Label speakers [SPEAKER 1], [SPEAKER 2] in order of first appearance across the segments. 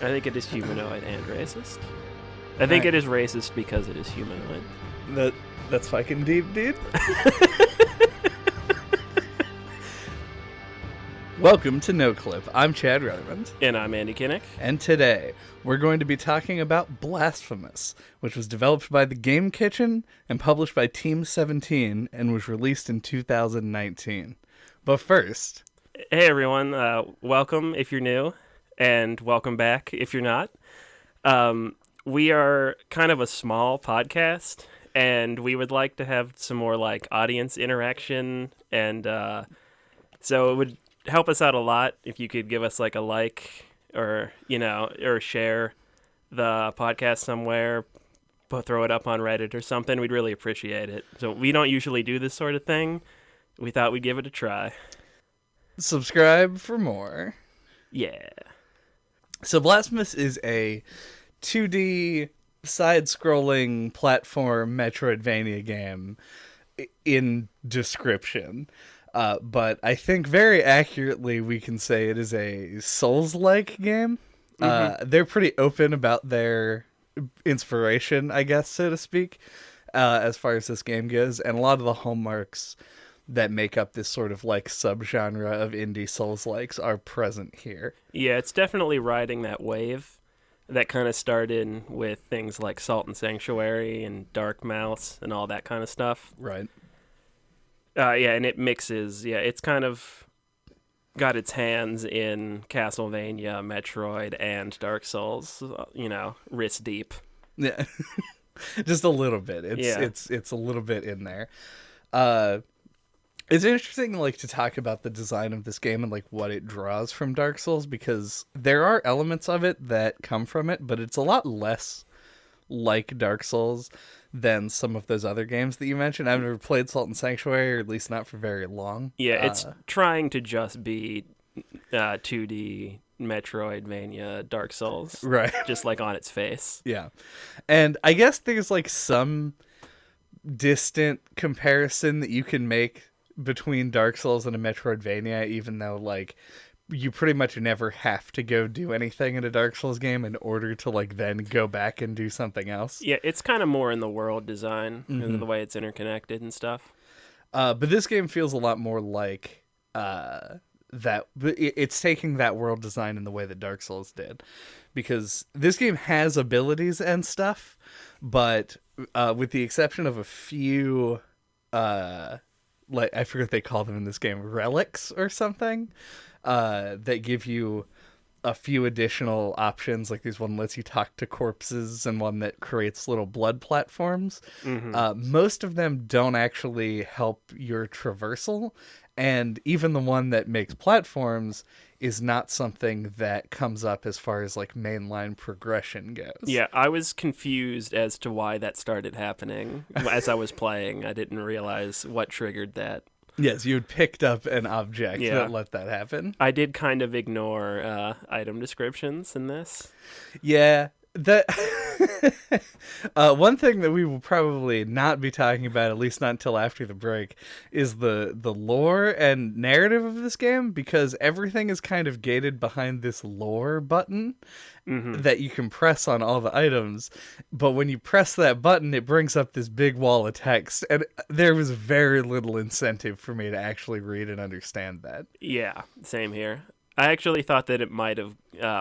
[SPEAKER 1] I think it is humanoid and racist. I think it is racist because it is humanoid.
[SPEAKER 2] That's fucking deep, dude. Welcome to No Clip. I'm Chad Rutherford.
[SPEAKER 1] And I'm Andy Kinnick.
[SPEAKER 2] And today, we're going to be talking about Blasphemous, which was developed by the Game Kitchen and published by Team 17 and was released in 2019. But first...
[SPEAKER 1] Hey everyone, welcome if you're new, and welcome back if you're not. We are kind of a small podcast, and we would like to have some more audience interaction, and so it would help us out a lot if you could give us a like or share the podcast somewhere, throw it up on Reddit or something. We'd really appreciate it. So we don't usually do this sort of thing. We thought we'd give it a try.
[SPEAKER 2] Subscribe for more.
[SPEAKER 1] Yeah.
[SPEAKER 2] So Blasphemous is a 2D side-scrolling platform metroidvania game in description. But I think very accurately we can say it is a Souls-like game. They're pretty open about their inspiration, I guess, so to speak, as far as this game goes. And a lot of the hallmarks that make up this sort of subgenre of indie Souls-likes are present here.
[SPEAKER 1] Yeah, it's definitely riding that wave that kind of started with things like Salt and Sanctuary and Dark Mouse and all that kind of stuff.
[SPEAKER 2] Right.
[SPEAKER 1] Yeah, and it mixes. Yeah, it's kind of got its hands in Castlevania, Metroid, and Dark Souls. Wrist deep.
[SPEAKER 2] Yeah, just a little bit. It's a little bit in there. It's interesting, to talk about the design of this game and what it draws from Dark Souls, because there are elements of it that come from it, but it's a lot less like Dark Souls than some of those other games that you mentioned. I've never played Salt and Sanctuary, or at least not for very long.
[SPEAKER 1] Yeah, it's trying to just be 2D Metroidvania Dark Souls.
[SPEAKER 2] Right.
[SPEAKER 1] Just on its face.
[SPEAKER 2] Yeah. And I guess there's some distant comparison that you can make between Dark Souls and a Metroidvania, even though you pretty much never have to go do anything in a Dark Souls game in order to then go back and do something else.
[SPEAKER 1] Yeah, it's kind of more in the world design and the way it's interconnected and stuff.
[SPEAKER 2] But this game feels a lot more like that. It's taking that world design in the way that Dark Souls did, because this game has abilities and stuff, but with the exception of a few I forget what they call them in this game, relics or something, that give you a few additional options. There's one that lets you talk to corpses and one that creates little blood platforms. Most of them don't actually help your traversal, and even the one that makes platforms is not something that comes up as far as mainline progression goes.
[SPEAKER 1] Yeah, I was confused as to why that started happening as I was playing. I didn't realize what triggered that.
[SPEAKER 2] Yes, you had picked up an object that let that happen.
[SPEAKER 1] I did kind of ignore item descriptions in this.
[SPEAKER 2] Yeah, that one thing that we will probably not be talking about, at least not until after the break, is the lore and narrative of this game, because everything is kind of gated behind this lore button that you can press on all the items. But when you press that button, it brings up this big wall of text, and there was very little incentive for me to actually read and understand that.
[SPEAKER 1] Yeah, same here. I actually thought that it might have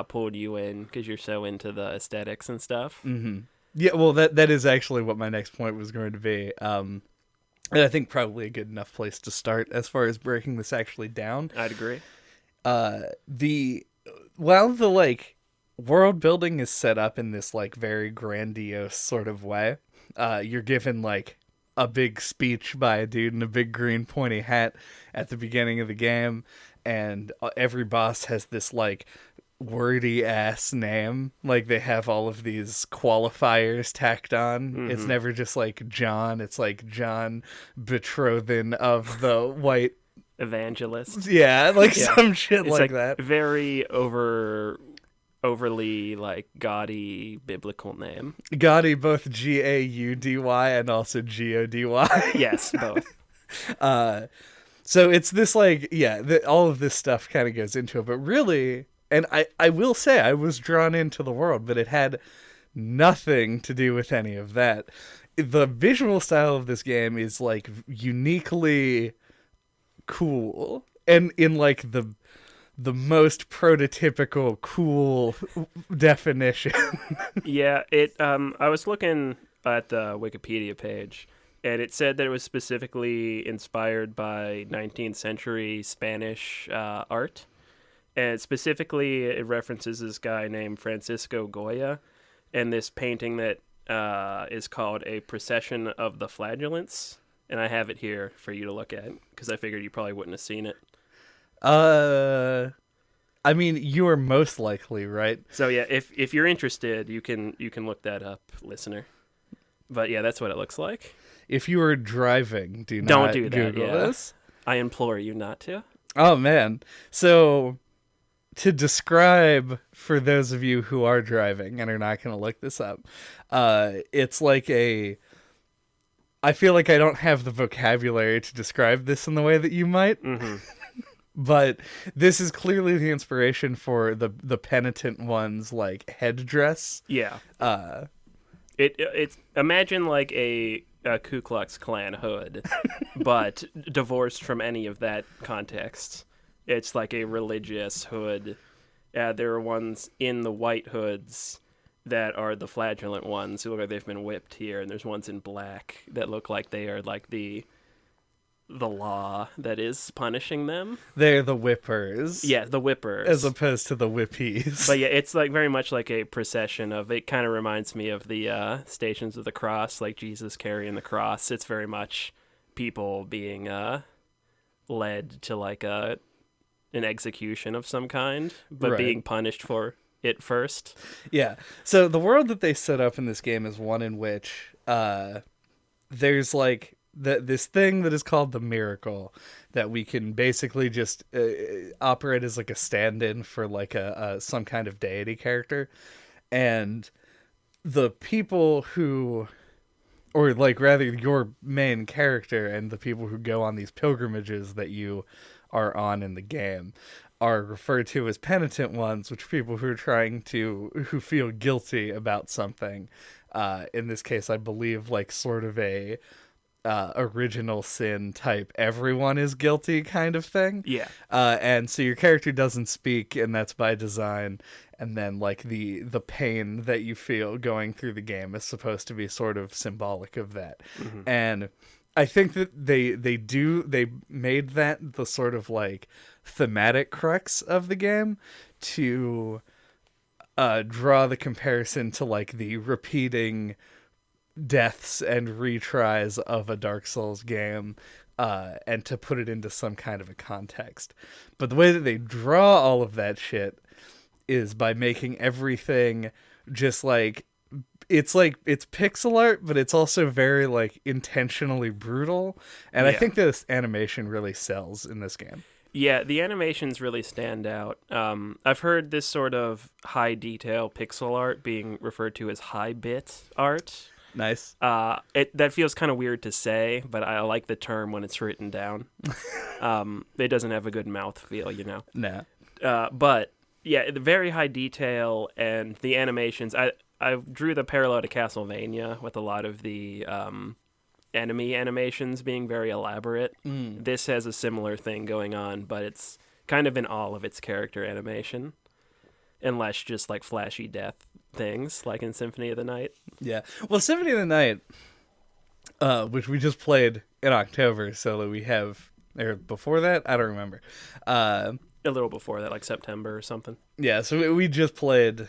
[SPEAKER 1] pulled you in because you're so into the aesthetics and stuff.
[SPEAKER 2] Mm-hmm. Yeah, well, that is actually what my next point was going to be. And I think probably a good enough place to start as far as breaking this actually down.
[SPEAKER 1] I'd agree.
[SPEAKER 2] While the world building is set up in this very grandiose sort of way, you're given a big speech by a dude in a big green pointy hat at the beginning of the game. And every boss has this wordy ass name. They have all of these qualifiers tacked on. It's never just John. It's John, betrothed of the white
[SPEAKER 1] evangelist.
[SPEAKER 2] Yeah, some shit it's that.
[SPEAKER 1] Very overly gaudy biblical name.
[SPEAKER 2] Gaudy, both Gaudy and also Gody.
[SPEAKER 1] Yes, both.
[SPEAKER 2] So it's this all of this stuff kind of goes into it, but really And I will say I was drawn into the world, but it had nothing to do with any of that. The visual style of this game is like uniquely cool, and in like the most prototypical cool definition.
[SPEAKER 1] Yeah, it. I was looking at the Wikipedia page, and it said that it was specifically inspired by 19th century Spanish art, and specifically it references this guy named Francisco Goya, and this painting that is called A Procession of the Flagellants, and I have it here for you to look at because I figured you probably wouldn't have seen it.
[SPEAKER 2] I mean, you are most likely right.
[SPEAKER 1] So yeah, if you're interested, you can look that up, listener. But yeah, that's what it looks like.
[SPEAKER 2] If you are driving,
[SPEAKER 1] Don't do that.
[SPEAKER 2] Google this.
[SPEAKER 1] I implore you not to.
[SPEAKER 2] Oh man. So to describe for those of you who are driving and are not going to look this up, it's like I feel like I don't have the vocabulary to describe this in the way that you might.
[SPEAKER 1] Mm-hmm.
[SPEAKER 2] But this is clearly the inspiration for the penitent one's like headdress.
[SPEAKER 1] Yeah. It's imagine like a Ku Klux Klan hood, but divorced from any of that context. It's like a religious hood. There are ones in the white hoods that are the flagellant ones who look like they've been whipped here, and there's ones in black that look like they are like the law that is punishing them.
[SPEAKER 2] They're the whippers.
[SPEAKER 1] Yeah, the whippers.
[SPEAKER 2] As opposed to the whippies.
[SPEAKER 1] But yeah, it's like very much like a procession of, it kind of reminds me of the Stations of the Cross, like Jesus carrying the cross. It's very much people being led to like an execution of some kind, but being punished for it first.
[SPEAKER 2] Yeah. So the world that they set up in this game is one in which there's like this thing that is called the miracle that we can basically just operate as like a stand-in for like a some kind of deity character, and the people who, or like rather your main character and the people who go on these pilgrimages that you are on in the game are referred to as penitent ones, which are people who are who feel guilty about something. In this case, I believe like sort of a original sin type everyone is guilty kind of thing.
[SPEAKER 1] Yeah.
[SPEAKER 2] And so your character doesn't speak, and that's by design, and then like the pain that you feel going through the game is supposed to be sort of symbolic of that. Mm-hmm. And I think that they made that the sort of like thematic crux of the game to draw the comparison to like the repeating deaths and retries of a Dark Souls game, and to put it into some kind of a context. But the way that they draw all of that shit is by making everything just like it's pixel art, but it's also very like intentionally brutal. And I think this animation really sells in this game.
[SPEAKER 1] Yeah, the animations really stand out. I've heard this sort of high detail pixel art being referred to as high bit art.
[SPEAKER 2] Nice.
[SPEAKER 1] That feels kind of weird to say, but I like the term when it's written down. It doesn't have a good mouth feel, you know.
[SPEAKER 2] No.
[SPEAKER 1] But yeah, the very high detail and the animations. I drew the parallel to Castlevania with a lot of the enemy animations being very elaborate. This has a similar thing going on, but it's kind of in all of its character animation, and less just like flashy death things like in Symphony of the Night.
[SPEAKER 2] Yeah. Well, Symphony of the Night, which we just played in October, so that we have, or before that, I don't remember.
[SPEAKER 1] A little before that, like September or something.
[SPEAKER 2] Yeah, so we just played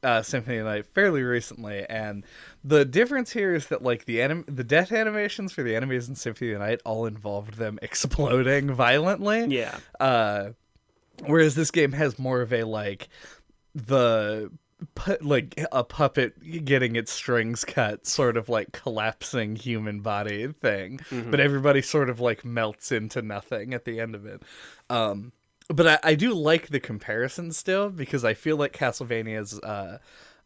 [SPEAKER 2] Symphony of the Night fairly recently, and the difference here is that like the death animations for the enemies in Symphony of the Night all involved them exploding violently.
[SPEAKER 1] Yeah.
[SPEAKER 2] Whereas this game has more of a like like a puppet getting its strings cut, sort of like collapsing human body thing. Mm-hmm. But everybody sort of like melts into nothing at the end of it. But I do like the comparison still, because I feel like Castlevania is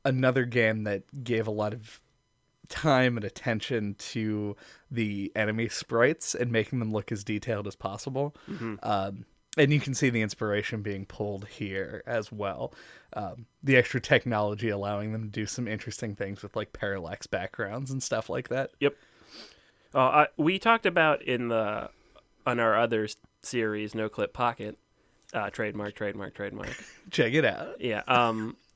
[SPEAKER 2] another game that gave a lot of time and attention to the enemy sprites and making them look as detailed as possible. Mm-hmm. And you can see the inspiration being pulled here as well. The extra technology allowing them to do some interesting things with like parallax backgrounds and stuff like that.
[SPEAKER 1] Yep. We talked about on our other series, No Clip Pocket, trademark.
[SPEAKER 2] Check it out.
[SPEAKER 1] Yeah.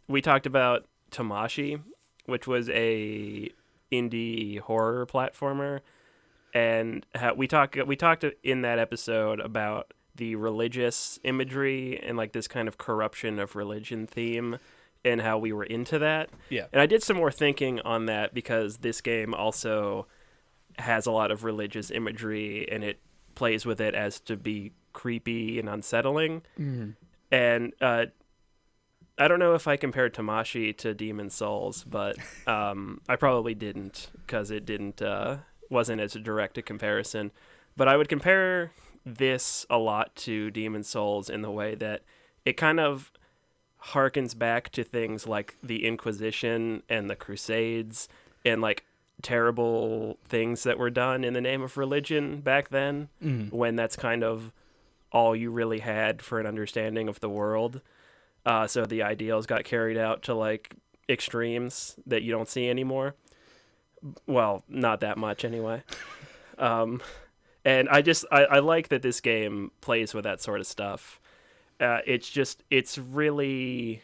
[SPEAKER 1] We talked about Tamashi, which was a indie horror platformer, and we talked in that episode about the religious imagery and like this kind of corruption of religion theme and how we were into that.
[SPEAKER 2] Yeah.
[SPEAKER 1] And I did some more thinking on that because this game also has a lot of religious imagery and it plays with it as to be creepy and unsettling.
[SPEAKER 2] Mm.
[SPEAKER 1] And I don't know if I compared Tamashi to Demon Souls, but I probably didn't because it wasn't as direct a comparison. But I would compare this a lot to Demon Souls in the way that it kind of harkens back to things like the Inquisition and the Crusades and like terrible things that were done in the name of religion back then, when that's kind of all you really had for an understanding of the world. So the ideals got carried out to like extremes that you don't see anymore. Well, not that much anyway. And I like that this game plays with that sort of stuff. It's really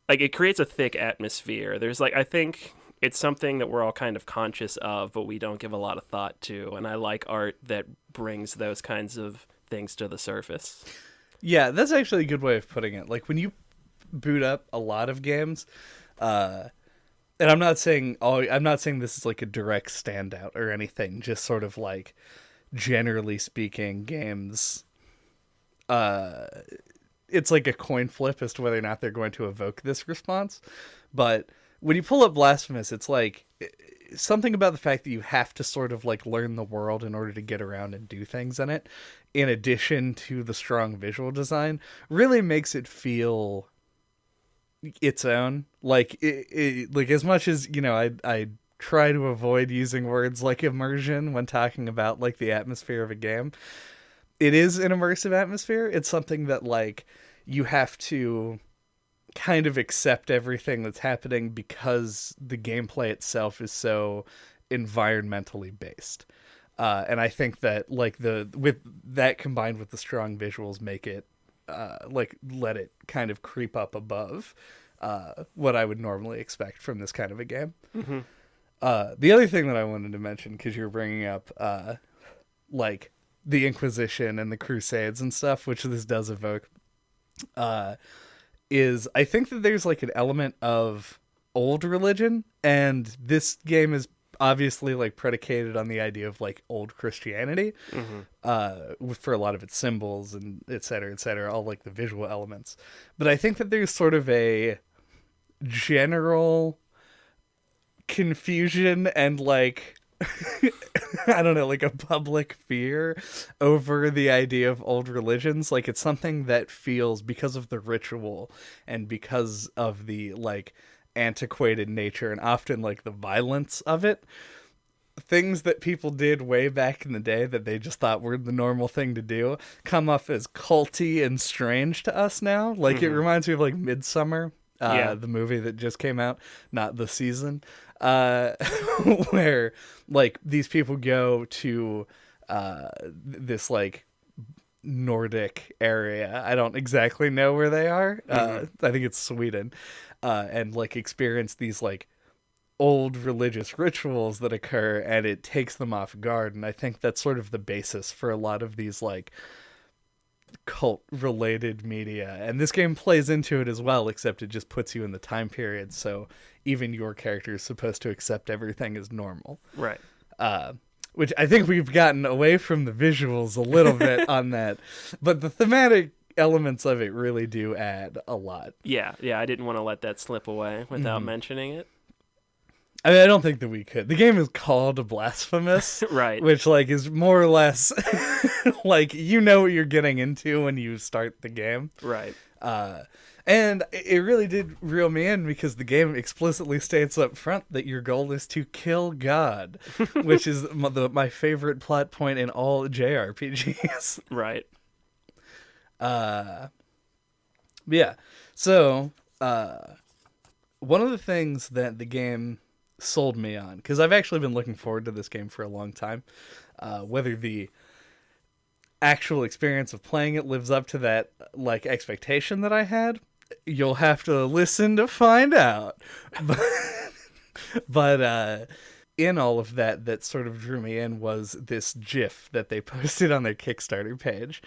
[SPEAKER 1] like it creates a thick atmosphere. There's like, I think it's something that we're all kind of conscious of, but we don't give a lot of thought to. And I like art that brings those kinds of things to the surface.
[SPEAKER 2] Yeah, that's actually a good way of putting it. Like when you boot up a lot of games, and I'm not saying this is like a direct standout or anything, just sort of like generally speaking, games, it's like a coin flip as to whether or not they're going to evoke this response. But when you pull up Blasphemous, it's like something about the fact that you have to sort of like learn the world in order to get around and do things in it, in addition to the strong visual design, really makes it feel its own. Like like as much as, you know, I try to avoid using words like immersion when talking about like the atmosphere of a game. It is an immersive atmosphere. It's something that like you have to kind of accept everything that's happening because the gameplay itself is so environmentally based. And I think that like with that combined with the strong visuals make it like let it kind of creep up above what I would normally expect from this kind of a game.
[SPEAKER 1] Mm-hmm.
[SPEAKER 2] The other thing that I wanted to mention, because you were bringing up like the Inquisition and the Crusades and stuff, which this does evoke, is I think that there's like an element of old religion, and this game is obviously like predicated on the idea of like old Christianity, for a lot of its symbols and et cetera, all like the visual elements. But I think that there's sort of a general confusion and like I don't know, like a public fear over the idea of old religions. Like it's something that feels, because of the ritual and because of the like antiquated nature and often like the violence of it, things that people did way back in the day that they just thought were the normal thing to do come off as culty and strange to us now. Like it reminds me of like Midsummer, the movie that just came out, not the season, where like these people go to this like Nordic area. I don't exactly know where they are. I think it's Sweden, and like experience these like old religious rituals that occur, and it takes them off guard. And I think that's sort of the basis for a lot of these like cult related media, and this game plays into it as well, except it just puts you in the time period, so even your character is supposed to accept everything as normal,
[SPEAKER 1] right?
[SPEAKER 2] Which I think we've gotten away from the visuals a little bit on that, but the thematic elements of it really do add a lot.
[SPEAKER 1] Yeah, I didn't want to let that slip away without mentioning it.
[SPEAKER 2] I mean, I don't think that we could. The game is called Blasphemous,
[SPEAKER 1] right?
[SPEAKER 2] Which like is more or less like you know what you're getting into when you start the game,
[SPEAKER 1] right?
[SPEAKER 2] And it really did reel me in because the game explicitly states up front that your goal is to kill God, which is my favorite plot point in all JRPGs.
[SPEAKER 1] Right.
[SPEAKER 2] Yeah. So, one of the things that the game sold me on, because I've actually been looking forward to this game for a long time, whether the actual experience of playing it lives up to that like expectation that I had, you'll have to listen to find out. But in all of that sort of drew me in was this GIF that they posted on their Kickstarter page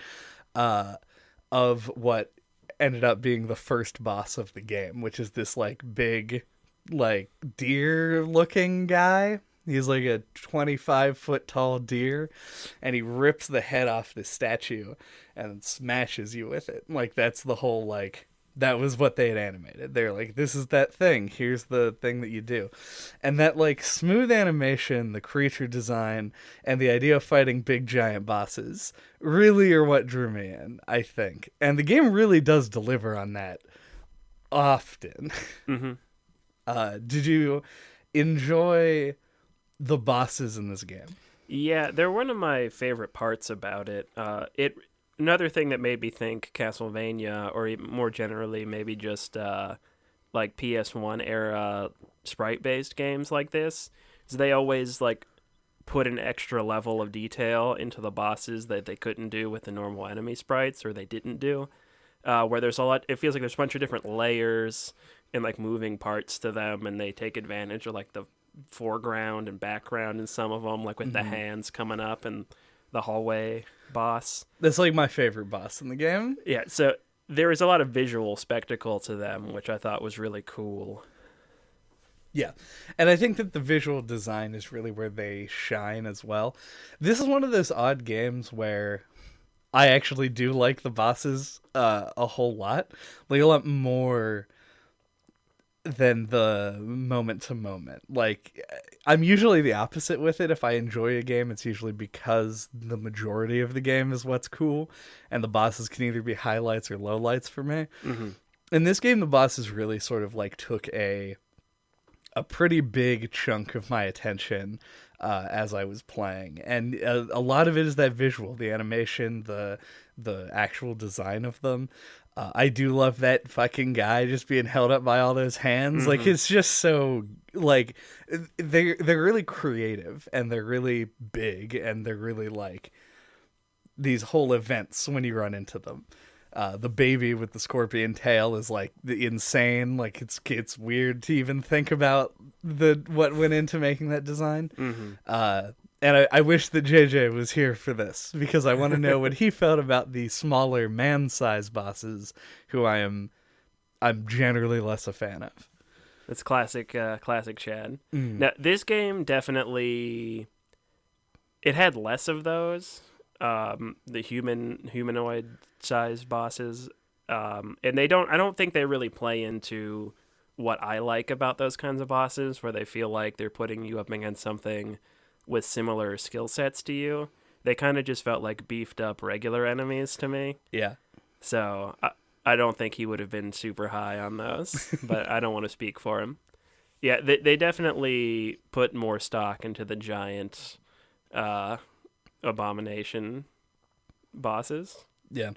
[SPEAKER 2] of what ended up being the first boss of the game, which is this like big like deer looking guy. He's like a 25-foot tall deer, and he rips the head off this statue and smashes you with it. Like, that's the whole, like, that was what they had animated. They're like, this is that thing. Here's the thing that you do. And that, like, smooth animation, the creature design, and the idea of fighting big giant bosses really are what drew me in, I think. And the game really does deliver on that often.
[SPEAKER 1] Mm-hmm.
[SPEAKER 2] Did you enjoy the bosses in this game?
[SPEAKER 1] Yeah, they're one of my favorite parts about it. Another thing that made me think Castlevania, or even more generally, maybe just like PS1 era sprite-based games like this, is they always like put an extra level of detail into the bosses that they couldn't do with the normal enemy sprites, or they didn't do. Where there's a lot, it feels like there's a bunch of different layers and like moving parts to them, and they take advantage of like the foreground and background in some of them, like with the hands coming up and the hallway boss.
[SPEAKER 2] That's like my favorite boss in the game.
[SPEAKER 1] Yeah, so there is a lot of visual spectacle to them, which I thought was really cool.
[SPEAKER 2] Yeah, and I think that the visual design is really where they shine as well. This is one of those odd games where I actually do like the bosses a whole lot, like a lot more than the moment to moment. Like, I'm usually the opposite with it. If I enjoy a game, it's usually because the majority of the game is what's cool, and the bosses can either be highlights or lowlights for me.
[SPEAKER 1] Mm-hmm.
[SPEAKER 2] In this game, the bosses really sort of like took a pretty big chunk of my attention as I was playing, and a lot of it is that visual, the animation, the actual design of them. I do love that fucking guy just being held up by all those hands.
[SPEAKER 1] Mm-hmm.
[SPEAKER 2] Like, it's just so, like, they're really creative, and they're really big, and they're really, like, these whole events when you run into them. The baby with the scorpion tail is, like, insane. Like, it's weird to even think about what went into making that design.
[SPEAKER 1] Mm-hmm.
[SPEAKER 2] And I wish that JJ was here for this, because I want to know what he felt about the smaller man-sized bosses, who I'm generally less a fan of.
[SPEAKER 1] That's classic Chad. Now, this game definitely, it had less of those, the humanoid-sized bosses, and I don't think they really play into what I like about those kinds of bosses, where they feel like they're putting you up against something with similar skill sets to you. They kind of just felt like beefed up regular enemies to me.
[SPEAKER 2] Yeah.
[SPEAKER 1] So I don't think he would have been super high on those, but I don't want to speak for him. Yeah, they definitely put more stock into the giant abomination bosses.
[SPEAKER 2] Yeah.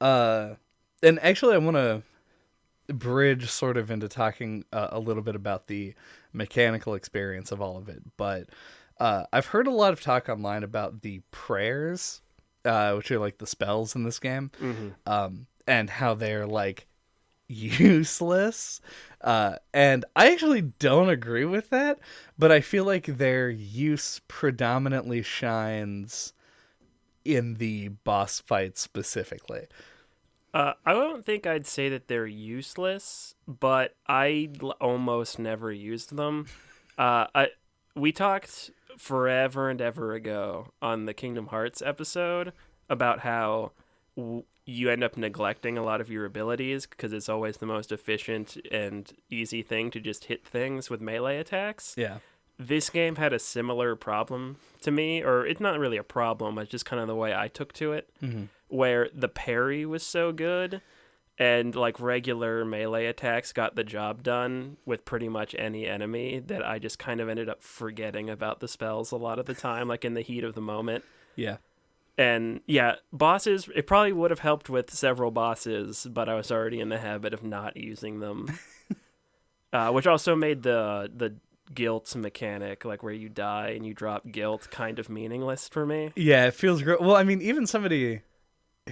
[SPEAKER 2] And actually I want to bridge sort of into talking a little bit about the mechanical experience of all of it, but I've heard a lot of talk online about the prayers, which are like the spells in this game, and how they're like useless. And I actually don't agree with that, but I feel like their use predominantly shines in the boss fight specifically.
[SPEAKER 1] I don't think I'd say that they're useless, but I almost never used them. We talked forever and ever ago on the Kingdom Hearts episode about how you end up neglecting a lot of your abilities because it's always the most efficient and easy thing to just hit things with melee attacks.
[SPEAKER 2] Yeah.
[SPEAKER 1] This game had a similar problem to me, or it's not really a problem, it's just kind of the way I took to it, where the parry was so good and like regular melee attacks got the job done with pretty much any enemy, that I just kind of ended up forgetting about the spells a lot of the time, like in the heat of the moment.
[SPEAKER 2] Yeah.
[SPEAKER 1] And yeah, bosses, it probably would have helped with several bosses, but I was already in the habit of not using them. Which also made the guilt mechanic, like where you die and you drop guilt, kind of meaningless for me.
[SPEAKER 2] Yeah, it feels great. Well, I mean, even somebody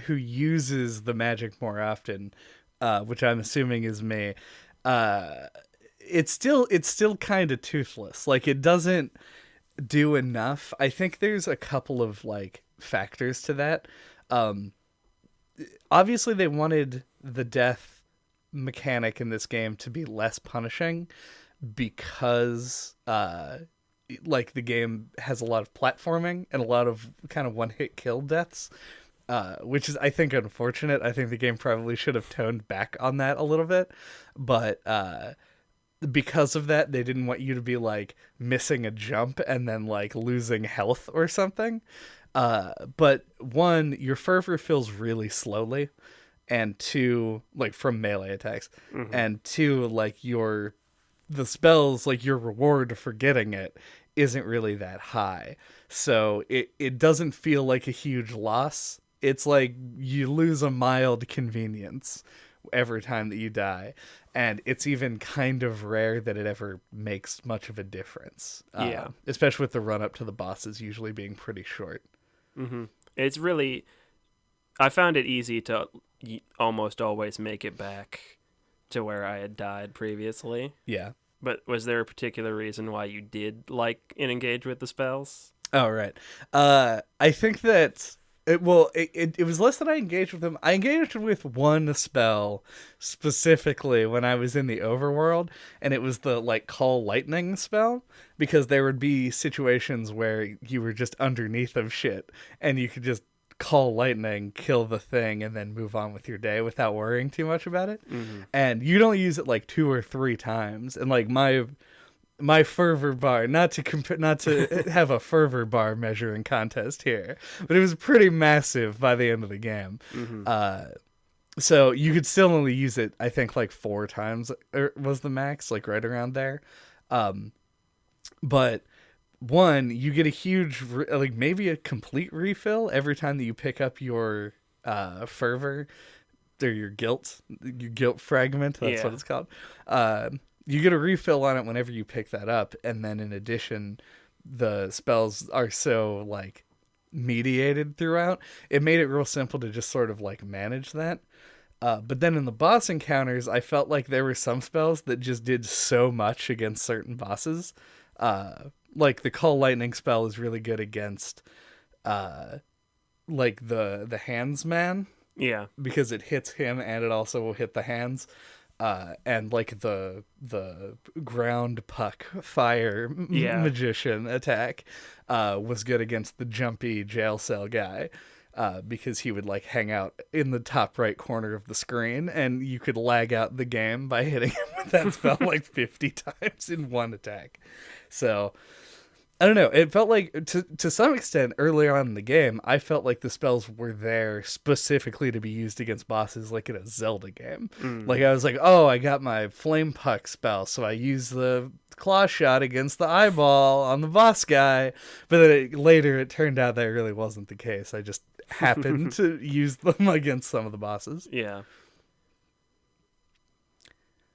[SPEAKER 2] who uses the magic more often, which I'm assuming is me, it's still kind of toothless. Like, it doesn't do enough. I think there's a couple of like factors to that. Obviously they wanted the death mechanic in this game to be less punishing because like the game has a lot of platforming and a lot of kind of one-hit kill deaths, which is, I think, unfortunate. I think the game probably should have toned back on that a little bit, but because of that, they didn't want you to be like missing a jump and then like losing health or something. But one, your fervor fills really slowly, and two, like from melee attacks, and two, like the spells, like your reward for getting it isn't really that high. So it doesn't feel like a huge loss. It's like you lose a mild convenience every time that you die. And it's even kind of rare that it ever makes much of a difference.
[SPEAKER 1] Yeah.
[SPEAKER 2] Especially with the run up to the bosses usually being pretty short.
[SPEAKER 1] Mm-hmm. It's really, I found it easy to almost always make it back to where I had died previously.
[SPEAKER 2] Yeah.
[SPEAKER 1] But was there a particular reason why you did like and engage with the spells?
[SPEAKER 2] Oh, right. I think that it was less that I engaged with them. I engaged with one spell specifically when I was in the overworld, and it was the like call lightning spell, because there would be situations where you were just underneath of shit and you could just call lightning, kill the thing, and then move on with your day without worrying too much about it.
[SPEAKER 1] Mm-hmm.
[SPEAKER 2] And you'd only use it like 2 or 3 times, and like my fervor bar, not to have a fervor bar measuring contest here, but it was pretty massive by the end of the game.
[SPEAKER 1] Mm-hmm.
[SPEAKER 2] So you could still only use it, I think, like 4 times was the max, like right around there. But one, you get a huge, like maybe a complete refill every time that you pick up your fervor or your guilt fragment. That's what it's called. You get a refill on it whenever you pick that up, and then in addition, the spells are so like mediated throughout. It made it real simple to just sort of like manage that. But then in the boss encounters, I felt like there were some spells that just did so much against certain bosses. Like the call lightning spell is really good against like the hands man.
[SPEAKER 1] Yeah.
[SPEAKER 2] Because it hits him and it also will hit the hands. And like the ground puck fire magician attack was good against the jumpy jail cell guy, because he would like hang out in the top right corner of the screen, and you could lag out the game by hitting him with that spell like 50 times in one attack. So I don't know. It felt like, to some extent, earlier on in the game, I felt like the spells were there specifically to be used against bosses, like in a Zelda game. Like, I was like, oh, I got my Flame Puck spell, so I use the Claw Shot against the eyeball on the boss guy. But then later, it turned out that really wasn't the case. I just happened to use them against some of the bosses.
[SPEAKER 1] Yeah.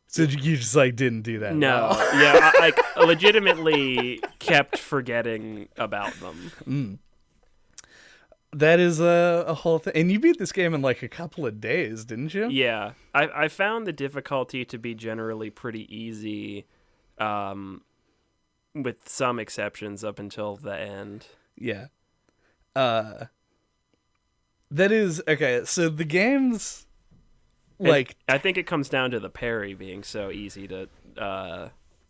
[SPEAKER 2] So you just like didn't do that?
[SPEAKER 1] No, yeah, I legitimately kept forgetting about them.
[SPEAKER 2] That is a whole thing. And you beat this game in like a couple of days, didn't you?
[SPEAKER 1] Yeah, I found the difficulty to be generally pretty easy, with some exceptions up until the end.
[SPEAKER 2] Yeah. That is okay. So the game's like,
[SPEAKER 1] I think it comes down to the parry being so easy to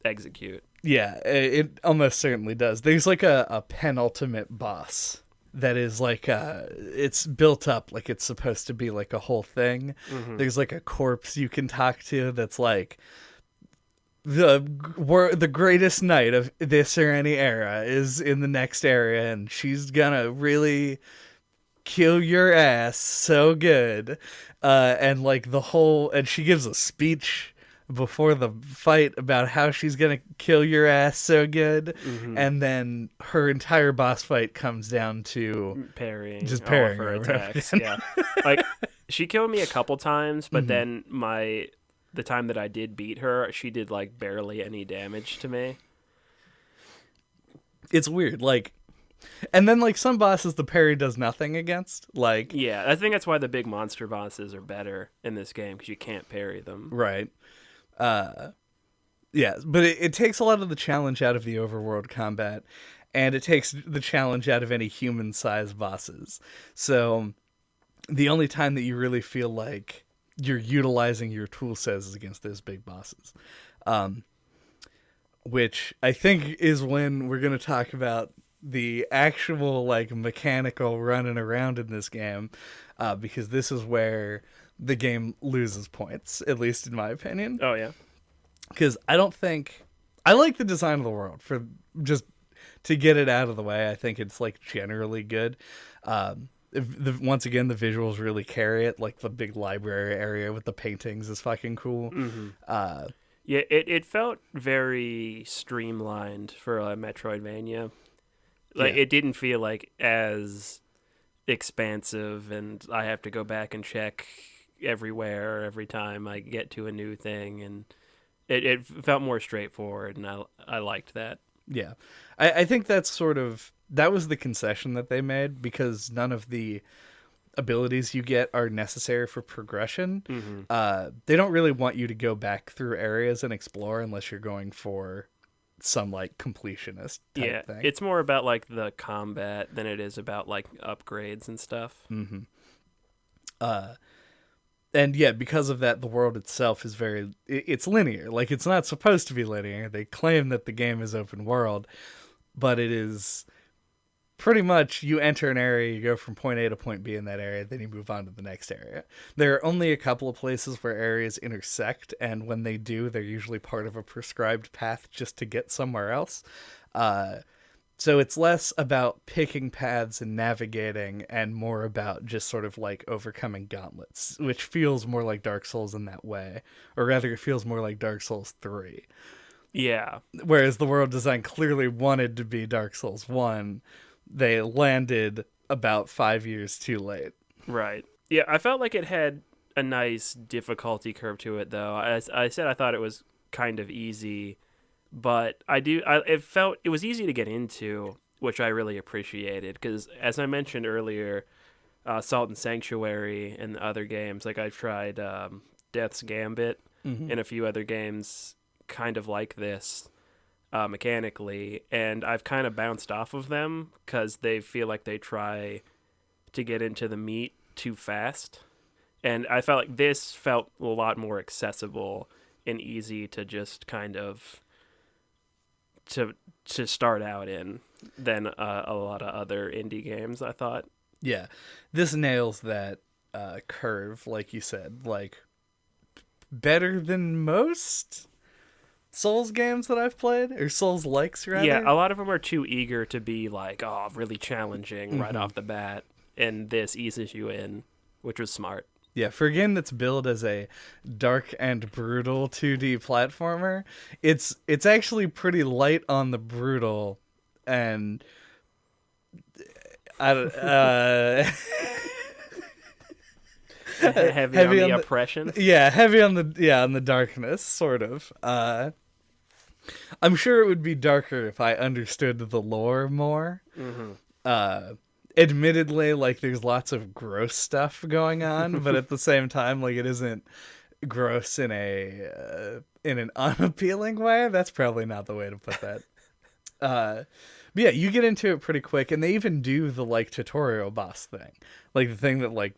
[SPEAKER 1] execute.
[SPEAKER 2] Yeah, it almost certainly does. There's like a penultimate boss that is like it's built up like it's supposed to be like a whole thing. There's like a corpse you can talk to that's like, the greatest knight of this or any era is in the next area, and she's gonna really kill your ass so good. And like and she gives a speech before the fight about how she's gonna kill your ass so good. And then her entire boss fight comes down to
[SPEAKER 1] parrying
[SPEAKER 2] just
[SPEAKER 1] all
[SPEAKER 2] parrying
[SPEAKER 1] of her
[SPEAKER 2] over
[SPEAKER 1] attacks.
[SPEAKER 2] again.
[SPEAKER 1] Yeah, like she killed me a couple times, but then the time that I did beat her, she did like barely any damage to me.
[SPEAKER 2] It's weird, like, and then like some bosses the parry does nothing against, like,
[SPEAKER 1] Yeah, I think that's why the big monster bosses are better in this game, because you can't parry them.
[SPEAKER 2] right. Yeah, but it takes a lot of the challenge out of the overworld combat, and it takes the challenge out of any human-sized bosses. So the only time that you really feel like you're utilizing your tool sets is against those big bosses. Which I think is when we're going to talk about the actual like mechanical running around in this game, because this is where the game loses points, at least in my opinion.
[SPEAKER 1] Oh yeah.
[SPEAKER 2] Because I like the design of the world. For just to get it out of the way, I think it's like generally good. Once again, the visuals really carry it. Like the big library area with the paintings is fucking cool.
[SPEAKER 1] Yeah, it felt very streamlined for a Metroidvania. Like it didn't feel like as expansive, and I have to go back and check everywhere every time I get to a new thing, and it felt more straightforward, and I liked that.
[SPEAKER 2] Yeah, I think that was the concession that they made, because none of the abilities you get are necessary for progression. They don't really want you to go back through areas and explore unless you're going for some like completionist type thing.
[SPEAKER 1] It's more about like the combat than it is about like upgrades and stuff.
[SPEAKER 2] And yeah, because of that, the world itself is it's linear. Like, it's not supposed to be linear. They claim that the game is open world, but it is pretty much you enter an area, you go from point A to point B in that area, then you move on to the next area. There are only a couple of places where areas intersect, and when they do, they're usually part of a prescribed path just to get somewhere else. So it's less about picking paths and navigating, and more about just sort of like overcoming gauntlets, which feels more like Dark Souls in that way. Or rather, it feels more like Dark Souls 3.
[SPEAKER 1] Yeah.
[SPEAKER 2] Whereas the world design clearly wanted to be Dark Souls 1. They landed about 5 years too late.
[SPEAKER 1] Right. Yeah, I felt like it had a nice difficulty curve to it, though. As I said, I thought it was kind of easy. But it was easy to get into, which I really appreciated, because as I mentioned earlier, Salt and Sanctuary and other games, like I've tried Death's Gambit and a few other games kind of like this mechanically, and I've kind of bounced off of them because they feel like they try to get into the meat too fast. And I felt like this felt a lot more accessible and easy to just kind of to start out in than a lot of other indie games, I thought.
[SPEAKER 2] Yeah, this nails that curve, like you said, like better than most Souls games that I've played, or Souls likes rather.
[SPEAKER 1] Yeah, a lot of them are too eager to be like, oh, really challenging right off the bat, and this eases you in, which was smart.
[SPEAKER 2] Yeah, for a game that's billed as a dark and brutal 2D platformer, it's actually pretty light on the brutal, and
[SPEAKER 1] heavy on the oppression.
[SPEAKER 2] Yeah, heavy on the darkness, sort of. I'm sure it would be darker if I understood the lore more. Admittedly, like, there's lots of gross stuff going on, but at the same time, like, it isn't gross in an unappealing way. That's probably not the way to put that. But yeah, you get into it pretty quick, and they even do the like tutorial boss thing, like the thing that like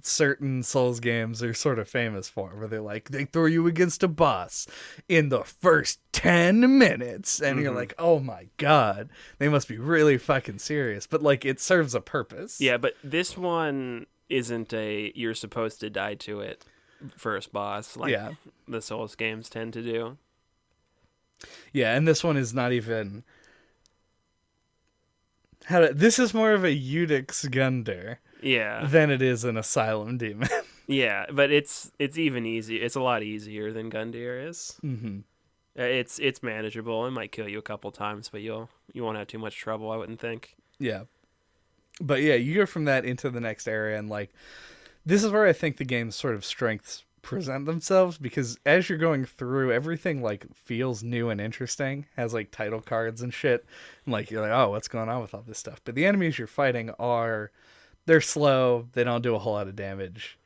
[SPEAKER 2] certain Souls games are sort of famous for, where they throw you against a boss in the first 10 minutes, and you're like, oh my god, they must be really fucking serious. But like, it serves a purpose.
[SPEAKER 1] Yeah, but this one isn't you're supposed to die to it first boss like the Souls games tend to do.
[SPEAKER 2] Yeah, and this one is not even this is more of a Udix Gunder.
[SPEAKER 1] Yeah.
[SPEAKER 2] than it is an asylum demon.
[SPEAKER 1] Yeah, but it's even easy. It's a lot easier than Gundyr is.
[SPEAKER 2] Mm-hmm.
[SPEAKER 1] It's manageable. It might kill you a couple times, but you won't have too much trouble, I wouldn't think.
[SPEAKER 2] Yeah. But yeah, you go from that into the next area, and like this is where I think the game's sort of strengths present themselves, because as you're going through, everything like feels new and interesting, has like title cards and shit, and like you're like, oh, what's going on with all this stuff? But the enemies you're fighting they're slow, they don't do a whole lot of damage.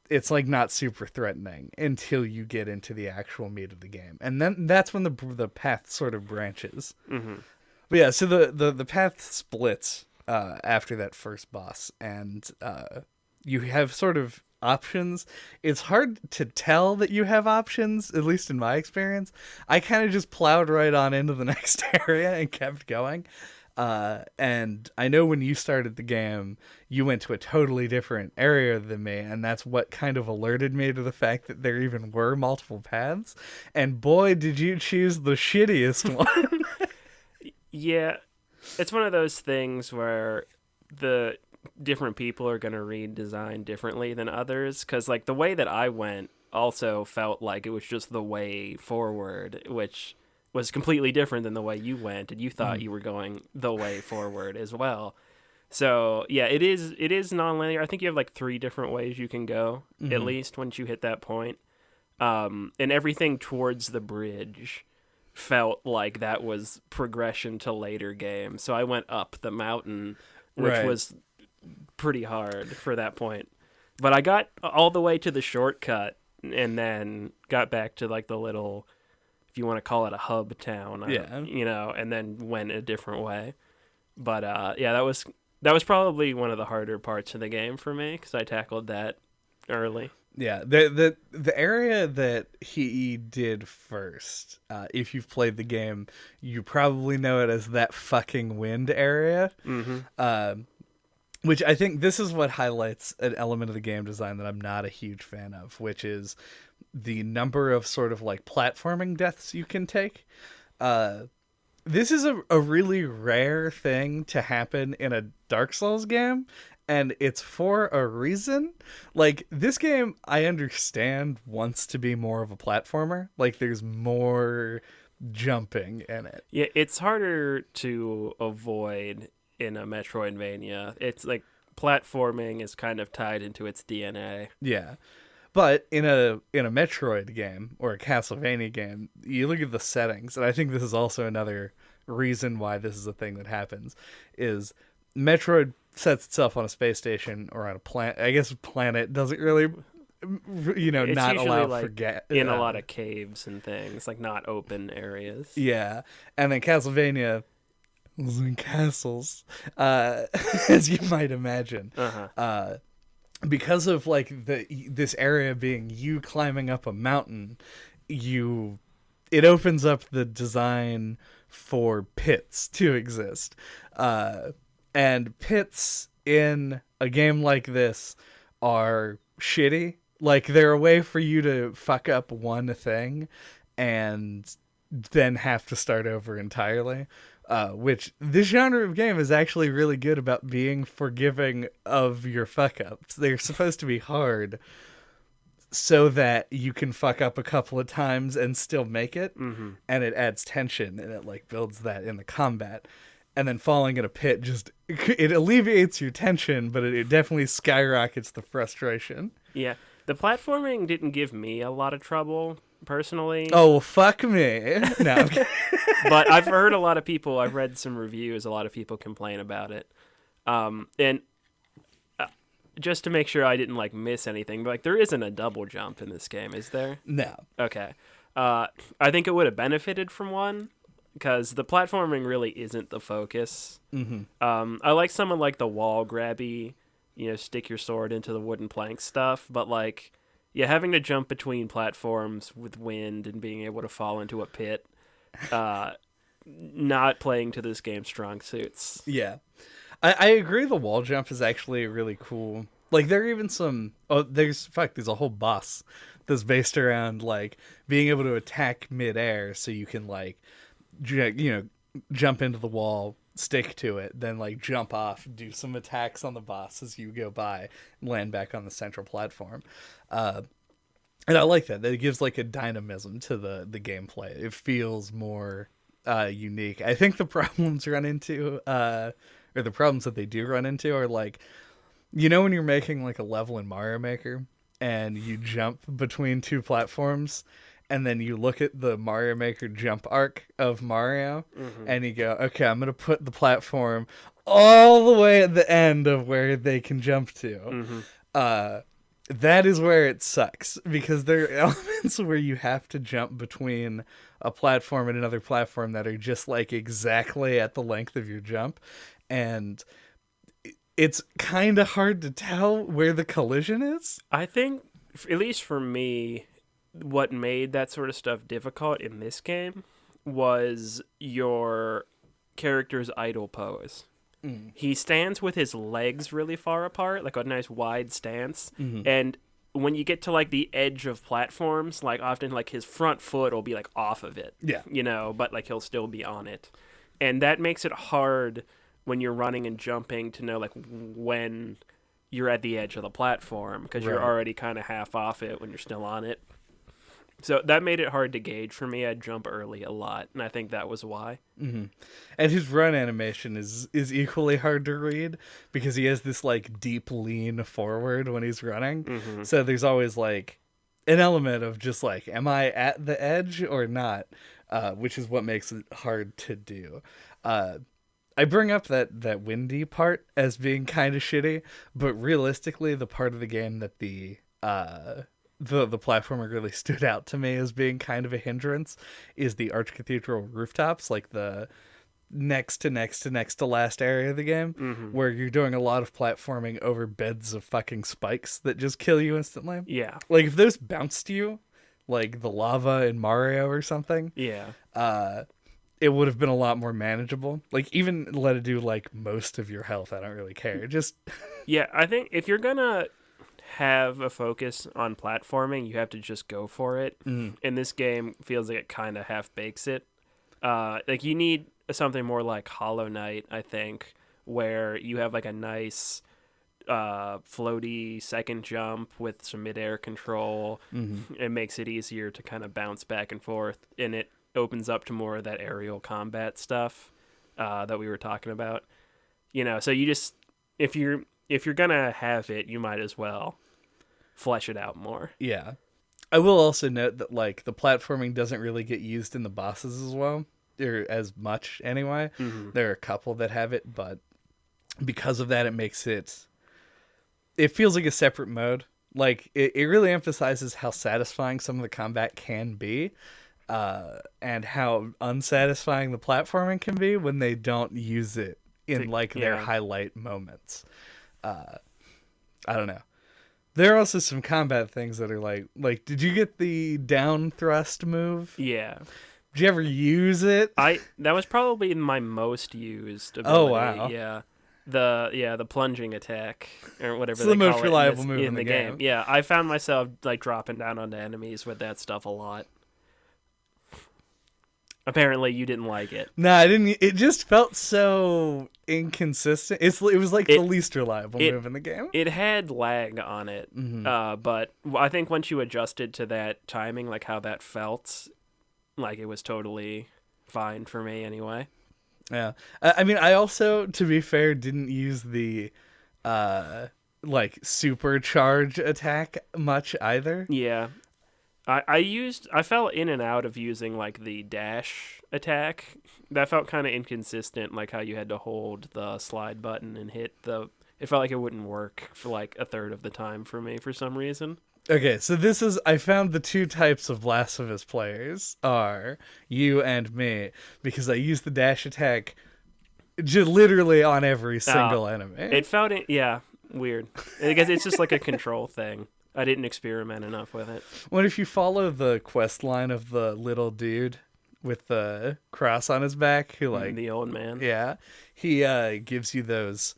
[SPEAKER 2] It's like not super threatening until you get into the actual meat of the game, and then that's when the path sort of branches.
[SPEAKER 1] Mm-hmm.
[SPEAKER 2] But yeah, so the path splits after that first boss, and you have sort of options. It's hard to tell that you have options, at least in my experience. I kind of just plowed right on into the next area and kept going. And I know when you started the game, you went to a totally different area than me, and that's what kind of alerted me to the fact that there even were multiple paths. And boy, did you choose the shittiest one.
[SPEAKER 1] Yeah, it's one of those things where the different people are going to read design differently than others, because like the way that I went also felt like it was just the way forward, which was completely different than the way you went, and you thought you were going the way forward as well. So yeah, it is non-linear. I think you have like 3 different ways you can go, at least once you hit that point. And everything towards the bridge felt like that was progression to later games. So I went up the mountain, which was pretty hard for that point. But I got all the way to the shortcut and then got back to like the little, if you want to call it a hub town, and then went a different way. But yeah, that was probably one of the harder parts of the game for me, because I tackled that early.
[SPEAKER 2] Yeah, the area that he did first, if you've played the game, you probably know it as that fucking wind area.
[SPEAKER 1] Mm-hmm.
[SPEAKER 2] Which I think this is what highlights an element of the game design that I'm not a huge fan of, which is the number of sort of like platforming deaths you can take. This is a really rare thing to happen in a Dark Souls game, and it's for a reason. Like, this game, I understand, wants to be more of a platformer. Like, there's more jumping in it.
[SPEAKER 1] Yeah, it's harder to avoid in a Metroidvania. It's like platforming is kind of tied into its DNA.
[SPEAKER 2] Yeah. But in a Metroid game or a Castlevania game, you look at the settings, and I think this is also another reason why this is a thing that happens, is Metroid sets itself on a space station or on a planet. I guess planet doesn't really,
[SPEAKER 1] It's
[SPEAKER 2] not
[SPEAKER 1] usually
[SPEAKER 2] allow
[SPEAKER 1] like
[SPEAKER 2] forget
[SPEAKER 1] in a lot of caves and things, like not open areas.
[SPEAKER 2] Yeah, and then Castlevania was in castles, as you might imagine.
[SPEAKER 1] Uh-huh.
[SPEAKER 2] Because of like this area being you climbing up a mountain, it opens up the design for pits to exist. And pits in a game like this are shitty. Like, they're a way for you to fuck up one thing and then have to start over entirely. Which this genre of game is actually really good about being forgiving of your fuck-ups. They're supposed to be hard so that you can fuck up a couple of times and still make it.
[SPEAKER 1] Mm-hmm.
[SPEAKER 2] And it adds tension, and it like builds that in the combat. And then falling in a pit it alleviates your tension, but it definitely skyrockets the frustration.
[SPEAKER 1] Yeah. The platforming didn't give me a lot of trouble, personally.
[SPEAKER 2] Oh, well, fuck me. No.
[SPEAKER 1] But I've heard I've read some reviews, a lot of people complain about it. And just to make sure I didn't like miss anything, but like there isn't a double jump in this game, is there?
[SPEAKER 2] No.
[SPEAKER 1] Okay. I think it would have benefited from one, because the platforming really isn't the focus.
[SPEAKER 2] Mm-hmm.
[SPEAKER 1] I like some of like the wall grabby, stick your sword into the wooden plank stuff, but like, yeah, having to jump between platforms with wind and being able to fall into a pit, not playing to this game's strong suits.
[SPEAKER 2] Yeah. I agree the wall jump is actually really cool. Like, there are even there's a whole boss that's based around, like, being able to attack midair so you can, like, jump into the wall, stick to it, then like jump off, do some attacks on the boss as you go by, and land back on the central platform. And I like that. That it gives like a dynamism to the gameplay. It feels more unique. I think the problems run into, or the problems that they do run into, are like, when you're making like a level in Mario Maker and you jump between two platforms, and then you look at the Mario Maker jump arc of Mario, and you go, okay, I'm gonna put the platform all the way at the end of where they can jump to. That is where it sucks, because there are elements where you have to jump between a platform and another platform that are just like exactly at the length of your jump, and it's kind of hard to tell where the collision is.
[SPEAKER 1] I think, at least for me, what made that sort of stuff difficult in this game was your character's idle pose. He stands with his legs really far apart, like a nice wide stance. And when you get to like the edge of platforms, like often like his front foot will be like off of it.
[SPEAKER 2] Yeah.
[SPEAKER 1] But like he'll still be on it. And that makes it hard when you're running and jumping to know like when you're at the edge of the platform, because you're already kind of half off it when you're still on it. So that made it hard to gauge for me. I'd jump early a lot, and I think that was why.
[SPEAKER 2] And his run animation is equally hard to read, because he has this like deep lean forward when he's running. So there's always like an element of just like, am I at the edge or not? Which is what makes it hard to do. I bring up that windy part as being kind of shitty, but realistically, the part of the game that the platformer really stood out to me as being kind of a hindrance is the Archcathedral rooftops, like the next to last area of the game, where you're doing a lot of platforming over beds of fucking spikes that just kill you instantly.
[SPEAKER 1] Yeah.
[SPEAKER 2] Like if those bounced you, like the lava in Mario or something, it would have been a lot more manageable. Like even let it do like most of your health, I don't really care. Just
[SPEAKER 1] Yeah, I think if you're gonna have a focus on platforming, you have to just go for it. And this game feels like it kind of half bakes it. Like you need something more like Hollow Knight, I think, where you have like a nice floaty second jump with some midair control. It makes it easier to kind of bounce back and forth, and it opens up to more of that aerial combat stuff that we were talking about. So you just, if you're gonna have it, you might as well flesh it out more.
[SPEAKER 2] Yeah. I will also note that like the platforming doesn't really get used in the bosses as well, or as much anyway. There are a couple that have it, but because of that, it makes it feels like a separate mode. Like it really emphasizes how satisfying some of the combat can be, and how unsatisfying the platforming can be when they don't use it in their highlight moments. I don't know. There are also some combat things that are like, did you get the down thrust move?
[SPEAKER 1] Yeah.
[SPEAKER 2] Did you ever use it?
[SPEAKER 1] That was probably my most used ability.
[SPEAKER 2] Oh wow.
[SPEAKER 1] Yeah. The plunging attack or whatever.
[SPEAKER 2] It's the most reliable move in the game.
[SPEAKER 1] Yeah, I found myself like dropping down onto enemies with that stuff a lot. Apparently, you didn't like it.
[SPEAKER 2] No, I didn't. It just felt so inconsistent. It was like the least reliable move in the game.
[SPEAKER 1] It had lag on it, but I think once you adjusted to that timing, like how that felt, like it was totally fine for me anyway.
[SPEAKER 2] Yeah, I mean, I also, to be fair, didn't use the like supercharge attack much either.
[SPEAKER 1] Yeah. I fell in and out of using like the dash attack. That felt kind of inconsistent, like how you had to hold the slide button and hit it felt like it wouldn't work for like a third of the time for me for some reason.
[SPEAKER 2] Okay, so I found the two types of Blasphemous players are you and me, because I use the dash attack literally on every single enemy.
[SPEAKER 1] It felt weird. I guess it's just like a control thing. I didn't experiment enough with it.
[SPEAKER 2] What if you follow the quest line of the little dude with the cross on his back, who like
[SPEAKER 1] the old man?
[SPEAKER 2] Yeah, he gives you those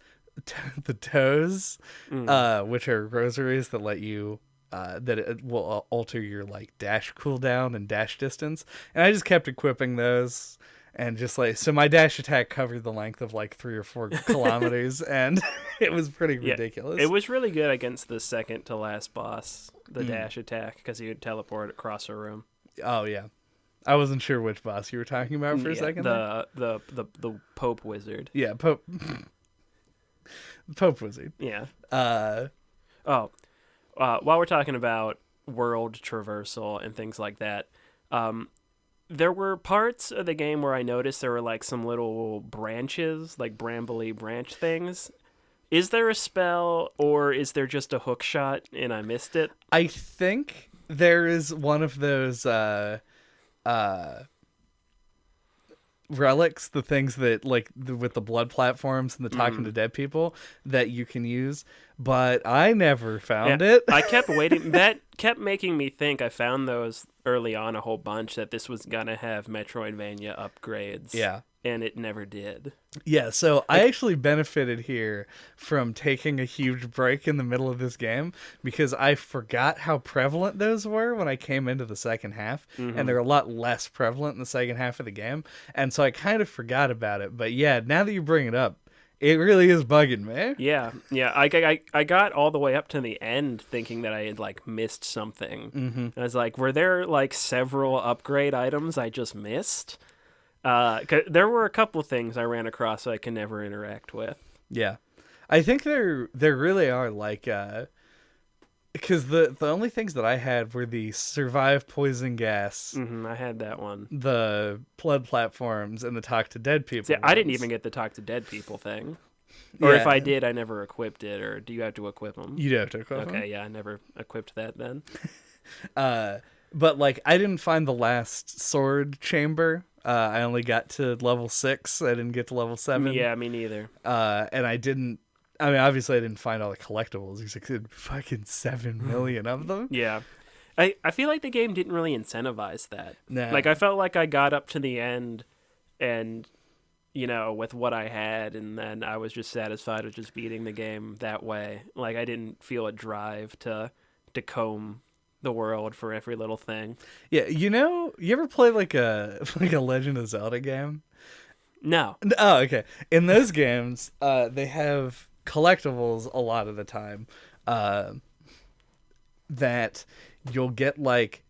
[SPEAKER 2] the toes, which are rosaries that let you that it will alter your like dash cooldown and dash distance. And I just kept equipping those, And just like, so my dash attack covered the length of like 3 or 4 kilometers, and it was pretty ridiculous.
[SPEAKER 1] It was really good against the second to last boss, the dash attack, because he would teleport across a room.
[SPEAKER 2] Oh yeah, I wasn't sure which boss you were talking about for a second.
[SPEAKER 1] The Pope Wizard.
[SPEAKER 2] Yeah, Pope Wizard.
[SPEAKER 1] Yeah. While we're talking about world traversal and things like that, there were parts of the game where I noticed there were like some little branches, like brambly branch things. Is there a spell, or is there just a hook shot and I missed it?
[SPEAKER 2] I think there is one of those relics, the things that like with the blood platforms and the talking to dead people that you can use, but I never found it.
[SPEAKER 1] I kept waiting. That kept making me think I found those early on a whole bunch, that this was gonna have metroidvania upgrades.
[SPEAKER 2] Yeah.
[SPEAKER 1] And it never did.
[SPEAKER 2] Yeah, so I actually benefited here from taking a huge break in the middle of this game, because I forgot how prevalent those were when I came into the second half, and they're a lot less prevalent in the second half of the game, and so I kind of forgot about it. But yeah, now that you bring it up, it really is bugging me.
[SPEAKER 1] Yeah. I got all the way up to the end thinking that I had like missed something. I was like, were there like several upgrade items I just missed? There were a couple things I ran across I can never interact with.
[SPEAKER 2] Yeah, I think there really are, like, because the only things that I had were the survive poison gas.
[SPEAKER 1] I had that one.
[SPEAKER 2] The blood platforms and the talk to dead people.
[SPEAKER 1] See, I didn't even get the talk to dead people thing. Or if I did, I never equipped it. Or do you have to equip them?
[SPEAKER 2] You do have to equip them.
[SPEAKER 1] Okay, yeah, I never equipped that then.
[SPEAKER 2] But like, I didn't find the last sword chamber. I only got to level 6. I didn't get to level 7.
[SPEAKER 1] Yeah, me neither.
[SPEAKER 2] And I didn't. I mean, obviously, I didn't find all the collectibles. There's like fucking 7 million of them.
[SPEAKER 1] Yeah. I feel like the game didn't really incentivize that.
[SPEAKER 2] No.
[SPEAKER 1] Like, I felt like I got up to the end and, you know, with what I had, and then I was just satisfied with just beating the game that way. Like, I didn't feel a drive to comb the world for every little thing.
[SPEAKER 2] Yeah, you know, you ever play like a Legend of Zelda game?
[SPEAKER 1] No.
[SPEAKER 2] Oh, okay. In those games, they have collectibles a lot of the time that you'll get like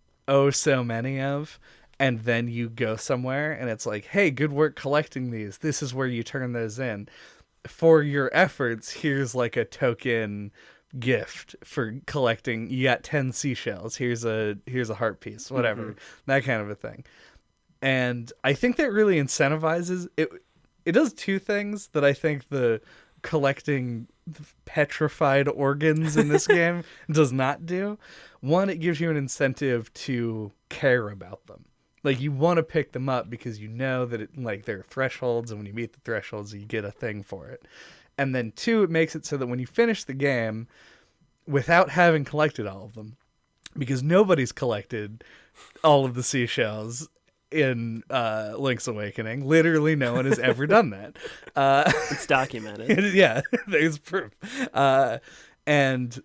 [SPEAKER 2] so many of, and then you go somewhere and it's like, hey, good work collecting these. This is where you turn those in. For your efforts, here's like a token gift for collecting. You got 10 seashells. Here's a heart piece, whatever. That kind of a thing. And I think that really incentivizes it. It does 2 things that I think the collecting petrified organs in this game does not do. One, it gives you an incentive to care about them. Like, you want to pick them up because you know that it, like, there are thresholds, and when you meet the thresholds, you get a thing for it. And then 2, it makes it so that when you finish the game, without having collected all of them, because nobody's collected all of the seashells in Link's Awakening. Literally no one has ever done that.
[SPEAKER 1] It's documented.
[SPEAKER 2] Yeah, there's proof. And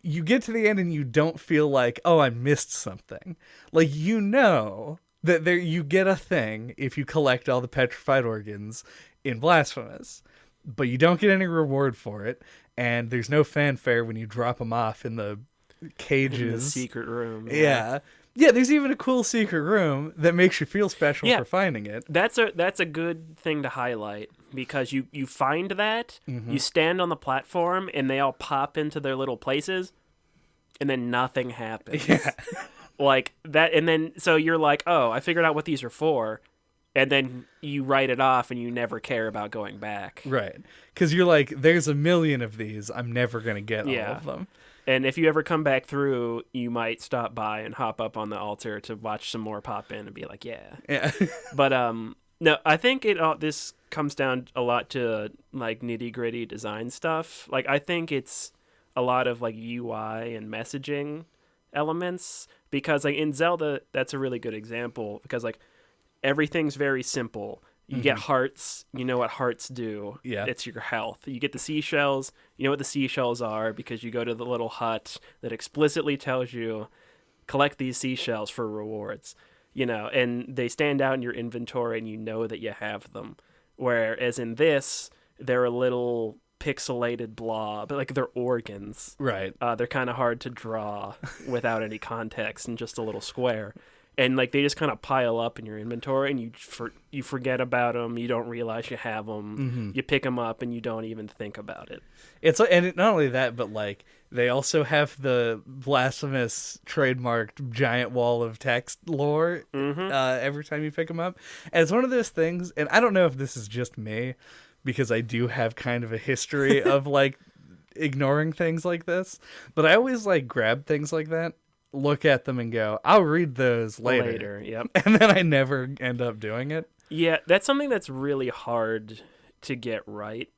[SPEAKER 2] you get to the end and you don't feel like, oh, I missed something. Like, you know that you get a thing if you collect all the petrified organs in Blasphemous, but you don't get any reward for it, and there's no fanfare when you drop them off in the cages.
[SPEAKER 1] In the secret room.
[SPEAKER 2] Yeah. Yeah, there's even a cool secret room that makes you feel special for finding it.
[SPEAKER 1] That's a good thing to highlight, because you find that, you stand on the platform, and they all pop into their little places, and then nothing happens.
[SPEAKER 2] Yeah.
[SPEAKER 1] Like that, and then so you're like, oh, I figured out what these are for, and then you write it off and you never care about going back.
[SPEAKER 2] Right. Because you're like, there's a million of these, I'm never going to get all of them.
[SPEAKER 1] And if you ever come back through, you might stop by and hop up on the altar to watch some more pop in and be like, yeah. But no, I think this comes down a lot to like nitty gritty design stuff. Like, I think it's a lot of like UI and messaging elements, because like in Zelda, that's a really good example, because like everything's very simple. You get hearts, you know what hearts do.
[SPEAKER 2] Yeah.
[SPEAKER 1] It's your health. You get the seashells, you know what the seashells are, because you go to the little hut that explicitly tells you, collect these seashells for rewards. and they stand out in your inventory and you know that you have them. Whereas in this, they're a little pixelated blob, like they're organs.
[SPEAKER 2] Right.
[SPEAKER 1] They're kind of hard to draw without any context and just a little square. And like they just kind of pile up in your inventory, and you forget about them. You don't realize you have them.
[SPEAKER 2] Mm-hmm.
[SPEAKER 1] You pick them up, and you don't even think about it.
[SPEAKER 2] Not only that, but like they also have the Blasphemous trademarked giant wall of text lore every time you pick them up, and it's one of those things. And I don't know if this is just me, because I do have kind of a history of like ignoring things like this, but I always like grab things like that, look at them and go, I'll read those later.
[SPEAKER 1] Yep.
[SPEAKER 2] And then I never end up doing it.
[SPEAKER 1] Yeah, that's something that's really hard to get right.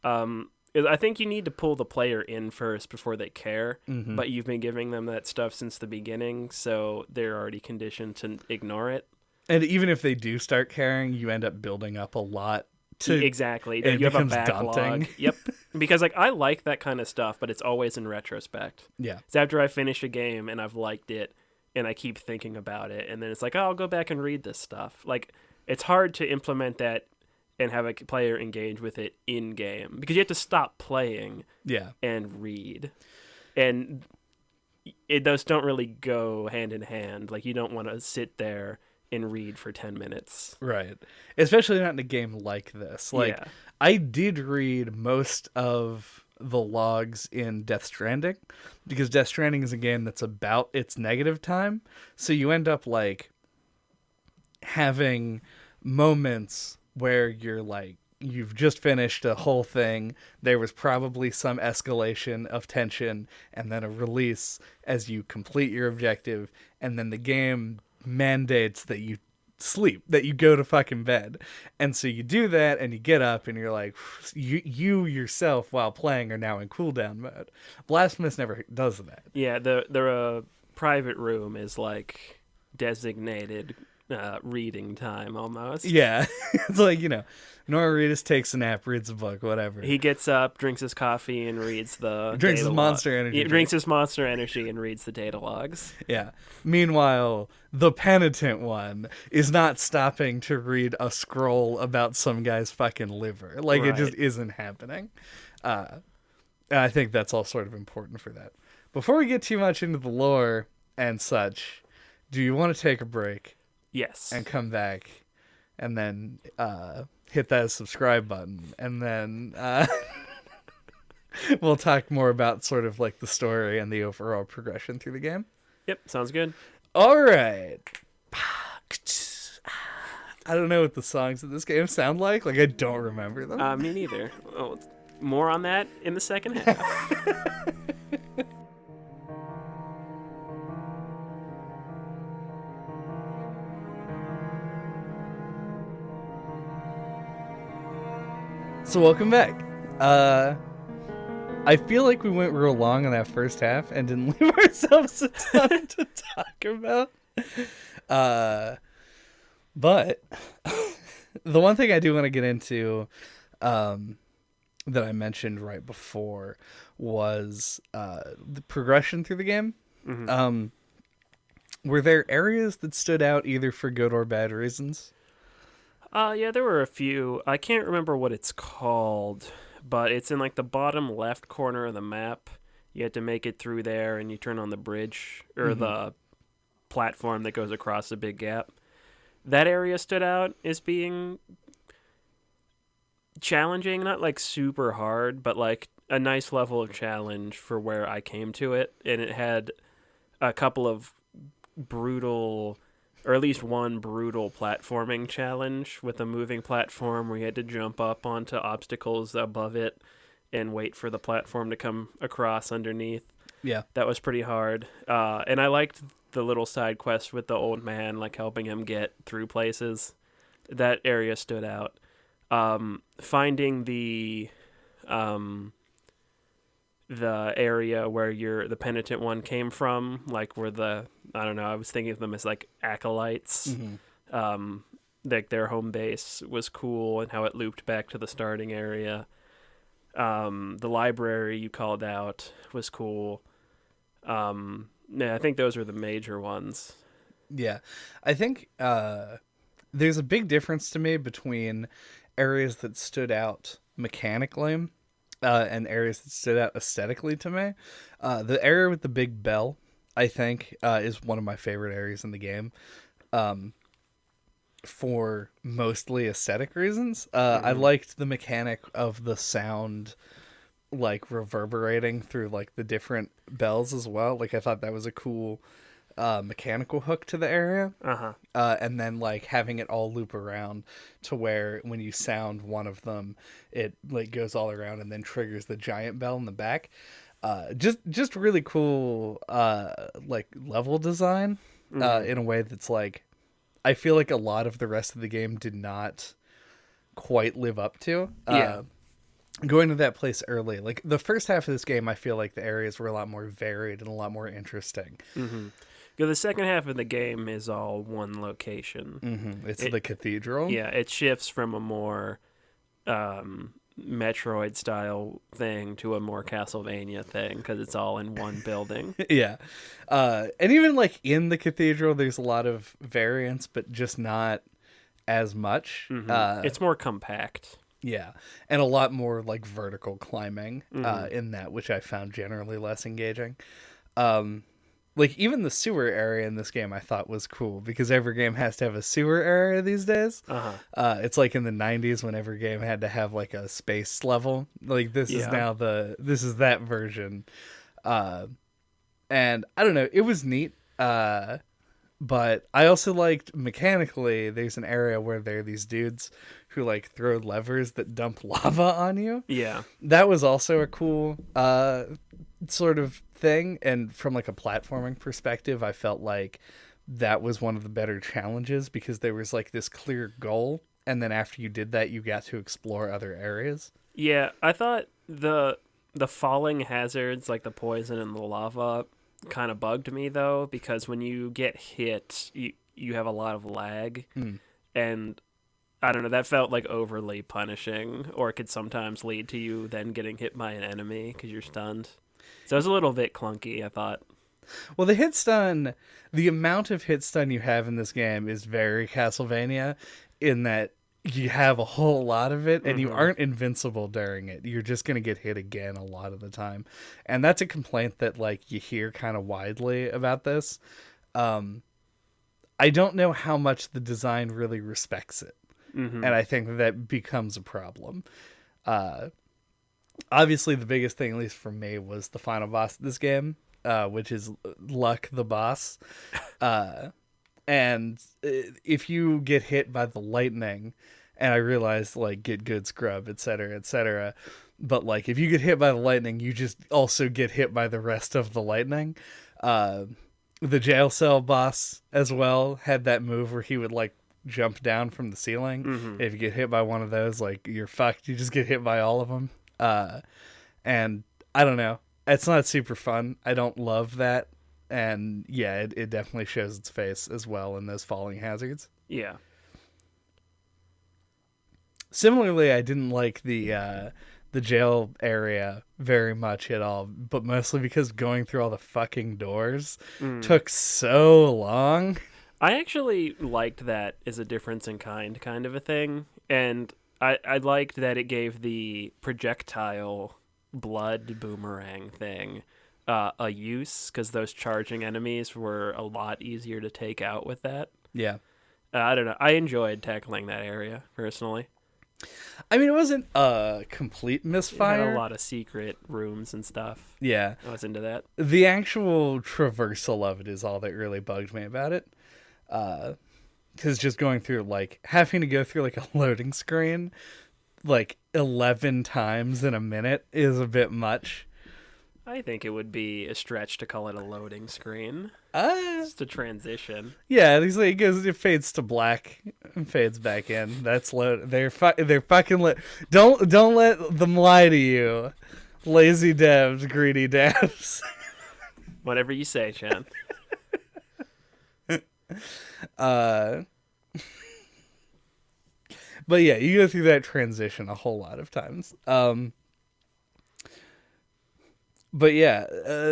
[SPEAKER 1] I think you need to pull the player in first before they care, but you've been giving them that stuff since the beginning, so they're already conditioned to ignore it.
[SPEAKER 2] And even if they do start caring, you end up building up a lot.
[SPEAKER 1] Exactly. You have a backlog. Daunting. Yep. Because like I like that kind of stuff, but it's always in retrospect.
[SPEAKER 2] Yeah.
[SPEAKER 1] It's after I finish a game and I've liked it and I keep thinking about it, and then it's like, oh, I'll go back and read this stuff. Like it's hard to implement that and have a player engage with it in game because you have to stop playing and read. And those don't really go hand in hand. Like you don't want to sit there and read for 10 minutes.
[SPEAKER 2] Right. Especially not in a game like this. Like, I did read most of the logs in Death Stranding, because Death Stranding is a game that's about its negative time. So you end up, like, having moments where you're, like, you've just finished a whole thing. There was probably some escalation of tension and then a release as you complete your objective. And then the game mandates that you sleep, that you go to fucking bed. And so you do that and you get up and you're like, you yourself while playing are now in cooldown mode. Blasphemous never does that.
[SPEAKER 1] Yeah, the private room is like designated reading time almost.
[SPEAKER 2] Yeah. It's like, Noritas takes a nap, reads a book, whatever.
[SPEAKER 1] He gets up, drinks his coffee, and reads the
[SPEAKER 2] drinks his Monster Energy.
[SPEAKER 1] He drinks his Monster Energy and reads the data logs.
[SPEAKER 2] Yeah. Meanwhile, the penitent one is not stopping to read a scroll about some guy's fucking liver. Like, It just isn't happening. I think that's all sort of important for that. Before we get too much into the lore and such, do you want to take a break?
[SPEAKER 1] Yes.
[SPEAKER 2] And come back and then hit that subscribe button, and then we'll talk more about sort of like the story and the overall progression through the game.
[SPEAKER 1] Yep, sounds good.
[SPEAKER 2] All right. I don't know what the songs of this game sound like. Like, I don't remember them.
[SPEAKER 1] Me neither. Oh, more on that in the second half.
[SPEAKER 2] So welcome back. I feel like we went real long on that first half and didn't leave ourselves a ton to talk about. But the one thing I do want to get into that I mentioned right before was the progression through the game. Mm-hmm. Were there areas that stood out either for good or bad reasons?
[SPEAKER 1] Yeah, there were a few. I can't remember what it's called, but it's in like the bottom left corner of the map. You had to make it through there, and you turn on the bridge or the platform that goes across the big gap. That area stood out as being challenging, not like super hard, but like a nice level of challenge for where I came to it. And it had a couple of brutal, or at least one brutal platforming challenge with a moving platform where you had to jump up onto obstacles above it and wait for the platform to come across underneath.
[SPEAKER 2] Yeah.
[SPEAKER 1] That was pretty hard. And I liked the little side quest with the old man, like helping him get through places. That area stood out. Finding the area where the penitent one came from, like where I don't know, I was thinking of them as like acolytes. Like their home base was cool, and how it looped back to the starting area. The library you called out was cool. Yeah, I think those were the major ones.
[SPEAKER 2] Yeah. I think there's a big difference to me between areas that stood out mechanically and areas that stood out aesthetically to me. The area with the big bell, I think, is one of my favorite areas in the game. For mostly aesthetic reasons. I liked the mechanic of the sound like reverberating through like the different bells as well. Like I thought that was a cool mechanical hook to the area. And then like having it all loop around to where when you sound one of them, it like goes all around and then triggers the giant bell in the back. Just really cool like level design in a way that's like I feel like a lot of the rest of the game did not quite live up to.
[SPEAKER 1] Yeah.
[SPEAKER 2] Going to that place early, like the first half of this game, I feel like the areas were a lot more varied and a lot more interesting.
[SPEAKER 1] Because the second half of the game is all one location.
[SPEAKER 2] It's the cathedral.
[SPEAKER 1] Yeah, it shifts from a more Metroid style thing to a more Castlevania thing because it's all in one building.
[SPEAKER 2] Yeah. And even like in the cathedral, there's a lot of variance, but just not as much.
[SPEAKER 1] It's more compact.
[SPEAKER 2] Yeah. And a lot more like vertical climbing in that, which I found generally less engaging. Like even the sewer area in this game I thought was cool because every game has to have a sewer area these days. It's like in the 90s when every game had to have like a space level. Like this is now this is that version. And I don't know, it was neat. But I also liked mechanically there's an area where there are these dudes who like throw levers that dump lava on you.
[SPEAKER 1] Yeah.
[SPEAKER 2] That was also a cool sort of thing, and from like a platforming perspective I felt like that was one of the better challenges because there was like this clear goal and then after you did that you got to explore other areas.
[SPEAKER 1] Yeah, I thought the falling hazards like the poison and the lava kind of bugged me though because when you get hit you have a lot of lag and I don't know, that felt like overly punishing, or it could sometimes lead to you then getting hit by an enemy because you're stunned. So it was a little bit clunky, I thought.
[SPEAKER 2] Well, the hit stun, the amount of hit stun you have in this game is very Castlevania in that you have a whole lot of it and you aren't invincible during it. You're just going to get hit again a lot of the time. And that's a complaint that like you hear kind of widely about this. I don't know how much the design really respects it. And I think that becomes a problem. Obviously, the biggest thing, at least for me, was the final boss of this game, which is Luck the boss. And if you get hit by the lightning, and I realized, like, get good scrub, etc., but, like, if you get hit by the lightning, you just also get hit by the rest of the lightning. The jail cell boss, as well, had that move where he would, like, jump down from the ceiling. If you get hit by one of those, like, you're fucked. You just get hit by all of them. And I don't know. It's not super fun. I don't love that. And yeah, it definitely shows its face as well in those falling hazards.
[SPEAKER 1] Yeah.
[SPEAKER 2] Similarly, I didn't like the jail area very much at all, but mostly because going through all the fucking doors took so long.
[SPEAKER 1] I actually liked that as a difference in kind of a thing. And I liked that it gave the projectile blood boomerang thing a use, because those charging enemies were a lot easier to take out with that.
[SPEAKER 2] Yeah.
[SPEAKER 1] I don't know. I enjoyed tackling that area, personally.
[SPEAKER 2] I mean, it wasn't a complete misfire.
[SPEAKER 1] It had a lot of secret rooms and stuff.
[SPEAKER 2] Yeah.
[SPEAKER 1] I was into that.
[SPEAKER 2] The actual traversal of it is all that really bugged me about it. Because just going through, like, having to go through, like, a loading screen, like, 11 times in a minute is a bit much.
[SPEAKER 1] I think it would be a stretch to call it a loading screen. It's a transition.
[SPEAKER 2] Yeah, it fades to black and fades back in. That's load. They're fucking Don't let them lie to you, lazy devs, greedy devs.
[SPEAKER 1] Whatever you say, Chan.
[SPEAKER 2] But yeah, you go through that transition a whole lot of times. But yeah,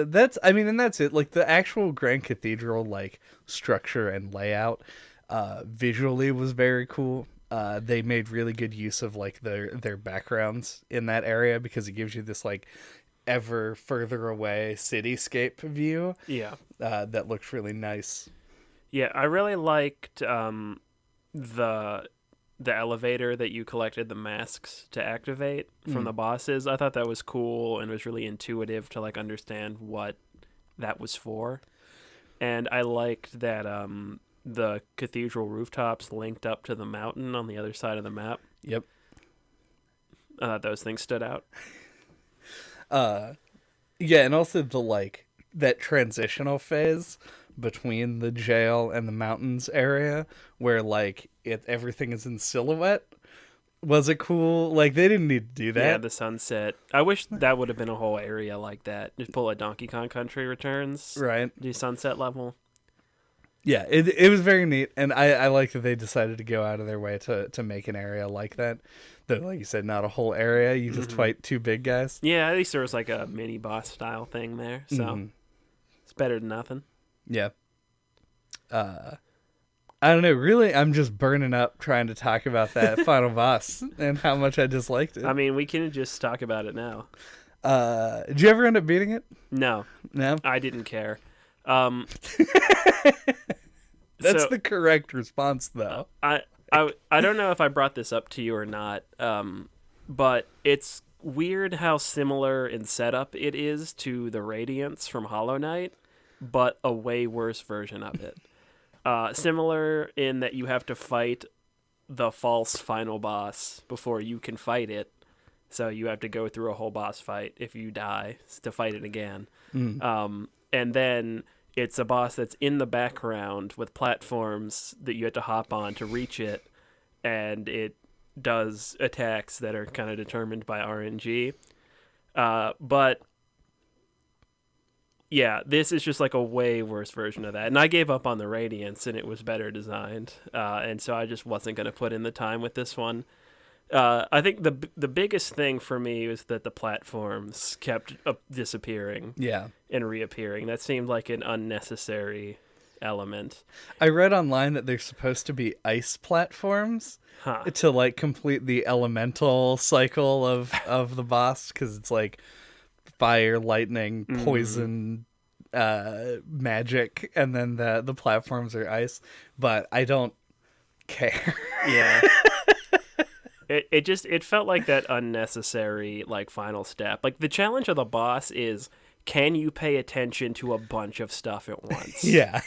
[SPEAKER 2] that's it. Like the actual Grand Cathedral, like structure and layout, visually was very cool. They made really good use of like their backgrounds in that area because it gives you this like ever further away cityscape view.
[SPEAKER 1] Yeah.
[SPEAKER 2] That looks really nice.
[SPEAKER 1] Yeah, I really liked the the elevator that you collected the masks to activate from the bosses. I thought that was cool and was really intuitive to like understand what that was for. And I liked that the cathedral rooftops linked up to the mountain on the other side of the map.
[SPEAKER 2] Yep.
[SPEAKER 1] I thought those things stood out.
[SPEAKER 2] Yeah, and also the like that transitional phase between the jail and the mountains area where like everything is in silhouette was a cool, like they didn't need to do that.
[SPEAKER 1] Yeah, the sunset. I wish that would have been a whole area like that. Just pull a Donkey Kong Country Returns.
[SPEAKER 2] Right.
[SPEAKER 1] Do sunset level.
[SPEAKER 2] Yeah, it was very neat, and I like that they decided to go out of their way to make an area like that. That, like you said, not a whole area. You just fight two big guys.
[SPEAKER 1] Yeah, at least there was like a mini boss style thing there, so it's better than nothing.
[SPEAKER 2] Yeah. I don't know. Really, I'm just burning up trying to talk about that final boss and how much I disliked it.
[SPEAKER 1] I mean, we can just talk about it now.
[SPEAKER 2] Did you ever end up beating it?
[SPEAKER 1] No,
[SPEAKER 2] No.
[SPEAKER 1] I didn't care.
[SPEAKER 2] That's the correct response, though.
[SPEAKER 1] I don't know if I brought this up to you or not, but it's weird how similar in setup it is to the Radiance from Hollow Knight, but a way worse version of it. Similar in that you have to fight the false final boss before you can fight it. So you have to go through a whole boss fight if you die to fight it again. And then it's a boss that's in the background with platforms that you have to hop on to reach it. And it does attacks that are kind of determined by RNG. But yeah, this is just like a way worse version of that. And I gave up on the Radiance, and it was better designed. And so I just wasn't going to put in the time with this one. I think the biggest thing for me was that the platforms kept disappearing and reappearing. That seemed like an unnecessary element.
[SPEAKER 2] I read online that they're supposed to be ice platforms to like complete the elemental cycle of the boss, because it's like fire, lightning, poison, magic, and then the platforms are ice. But I don't care.
[SPEAKER 1] Yeah. It felt like that unnecessary like final step. Like the challenge of the boss is, can you pay attention to a bunch of stuff at once?
[SPEAKER 2] Yeah.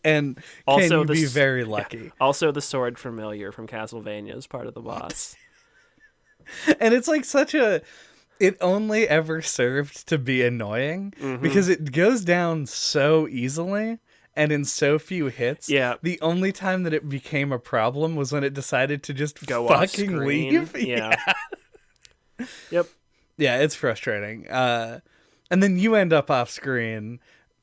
[SPEAKER 2] And also can you be very lucky.
[SPEAKER 1] Yeah. Also the sword familiar from Castlevania is part of the boss.
[SPEAKER 2] And it's like it only ever served to be annoying because it goes down so easily and in so few hits.
[SPEAKER 1] Yeah.
[SPEAKER 2] The only time that it became a problem was when it decided to just
[SPEAKER 1] go
[SPEAKER 2] fucking leave.
[SPEAKER 1] Yeah. Yep.
[SPEAKER 2] Yeah, it's frustrating. And then you end up off screen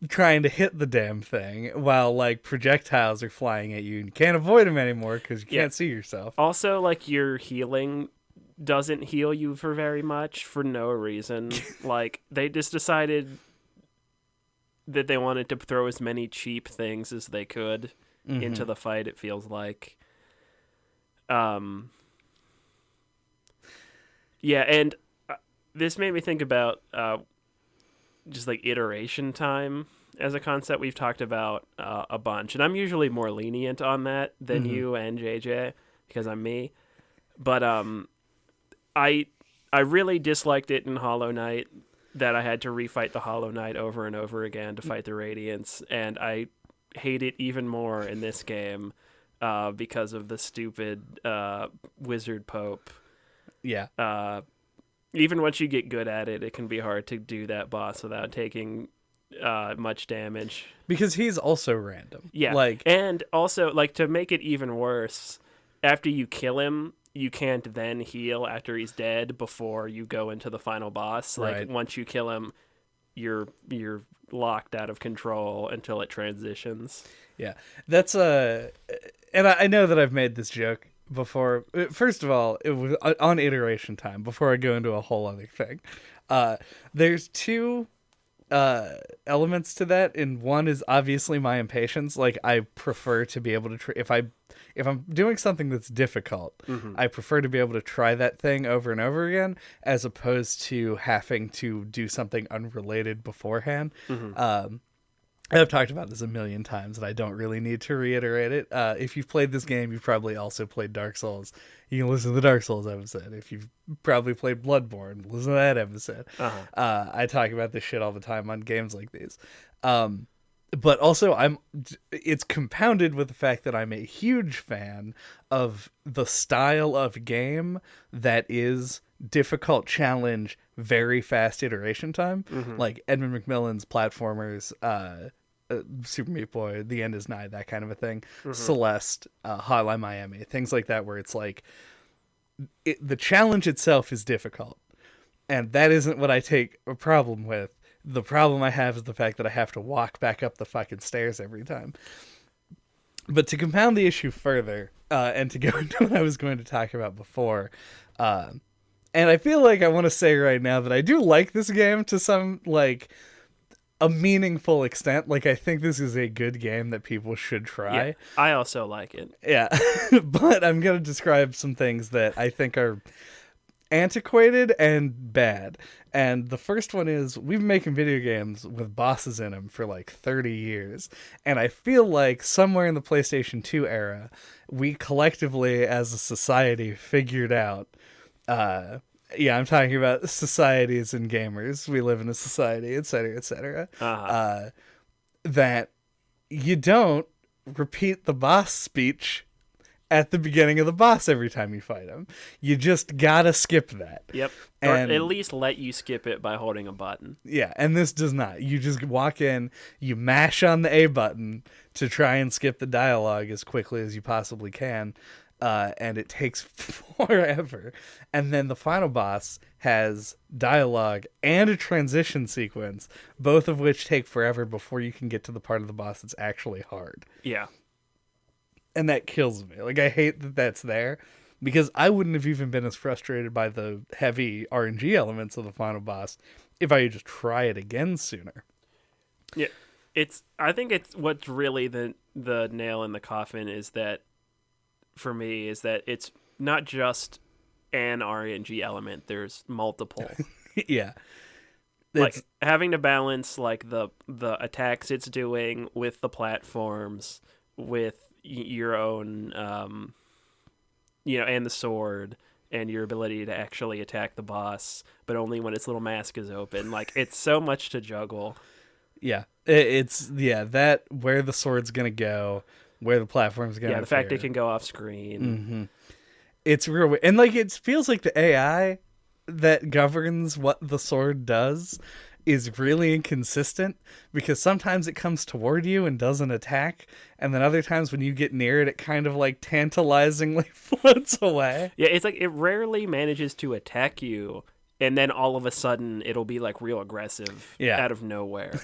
[SPEAKER 2] trying to hit the damn thing while like projectiles are flying at you and you can't avoid them anymore because you can't see yourself.
[SPEAKER 1] Also, like your healing doesn't heal you for very much for no reason. Like they just decided that they wanted to throw as many cheap things as they could into the fight, it feels like. Yeah, and this made me think about just like iteration time as a concept we've talked about a bunch. And I'm usually more lenient on that than you and JJ because I'm me. But I really disliked it in Hollow Knight, that I had to refight the Hollow Knight over and over again to fight the Radiance, and I hate it even more in this game because of the stupid Wizard Pope.
[SPEAKER 2] Yeah.
[SPEAKER 1] Even once you get good at it, it can be hard to do that boss without taking much damage.
[SPEAKER 2] Because he's also random.
[SPEAKER 1] Yeah. And also, like, to make it even worse, after you kill him, you can't then heal after he's dead before you go into the final boss. Like once you kill him, you're locked out of control until it transitions.
[SPEAKER 2] Yeah, that's and I know that I've made this joke before. First of all, it was on iteration time. Before I go into a whole other thing, There's two elements to that, and one is obviously my impatience. Like, I prefer to be able to if I'm doing something that's difficult, I prefer to be able to try that thing over and over again, as opposed to having to do something unrelated beforehand. I've talked about this a million times, and I don't really need to reiterate it. If you've played this game, you've probably also played Dark Souls. You can listen to the Dark Souls episode. If you've probably played Bloodborne, listen to that episode. I talk about this shit all the time on games like these. But also, it's compounded with the fact that I'm a huge fan of the style of game that is difficult challenge, very fast iteration time. Like Edmund Macmillan's platformers, Super Meat Boy, The End Is Nigh, that kind of a thing. Celeste, Hotline Miami, things like that, where it's like the challenge itself is difficult, and that isn't what I take a problem with. The problem I have is the fact that I have to walk back up the fucking stairs every time. But to compound the issue further, and to go into what I was going to talk about before, and I feel like I want to say right now that I do like this game to some, like, a meaningful extent. Like, I think this is a good game that people should try.
[SPEAKER 1] Yeah, I also like it.
[SPEAKER 2] Yeah. But I'm going to describe some things that I think are antiquated and bad. And the first one is, we've been making video games with bosses in them for like 30 years. And I feel like somewhere in the PlayStation 2 era, we collectively as a society figured out, yeah, I'm talking about societies and gamers. We live in a society, etc., etc. That you don't repeat the boss speech at the beginning of the boss every time you fight him. You just gotta skip that.
[SPEAKER 1] Yep. And, or at least let you skip it by holding a button.
[SPEAKER 2] Yeah, and this does not. You just walk in, you mash on the A button to try and skip the dialogue as quickly as you possibly can. And it takes forever. And then the final boss has dialogue and a transition sequence, both of which take forever before you can get to the part of the boss that's actually hard.
[SPEAKER 1] Yeah.
[SPEAKER 2] And that kills me. Like, I hate that that's there, because I wouldn't have even been as frustrated by the heavy RNG elements of the final boss if I could just try it again sooner.
[SPEAKER 1] Yeah. I think it's what's really the nail in the coffin is that, for me, is that it's not just an RNG element. There's multiple.
[SPEAKER 2] Yeah.
[SPEAKER 1] Like, having to balance, like, the attacks it's doing with the platforms, with your own, and the sword, and your ability to actually attack the boss, but only when its little mask is open. Like, it's so much to juggle.
[SPEAKER 2] Yeah. It's that, where the sword's gonna go, where the platform's going.
[SPEAKER 1] Yeah, the fact it can go off screen.
[SPEAKER 2] Mm-hmm. It's real weird. And, like, it feels like the AI that governs what the sword does is really inconsistent, because sometimes it comes toward you and doesn't attack, and then other times when you get near it, it kind of, like, tantalizingly floats away.
[SPEAKER 1] Yeah, it's like it rarely manages to attack you, and then all of a sudden it'll be, like, real aggressive out of nowhere.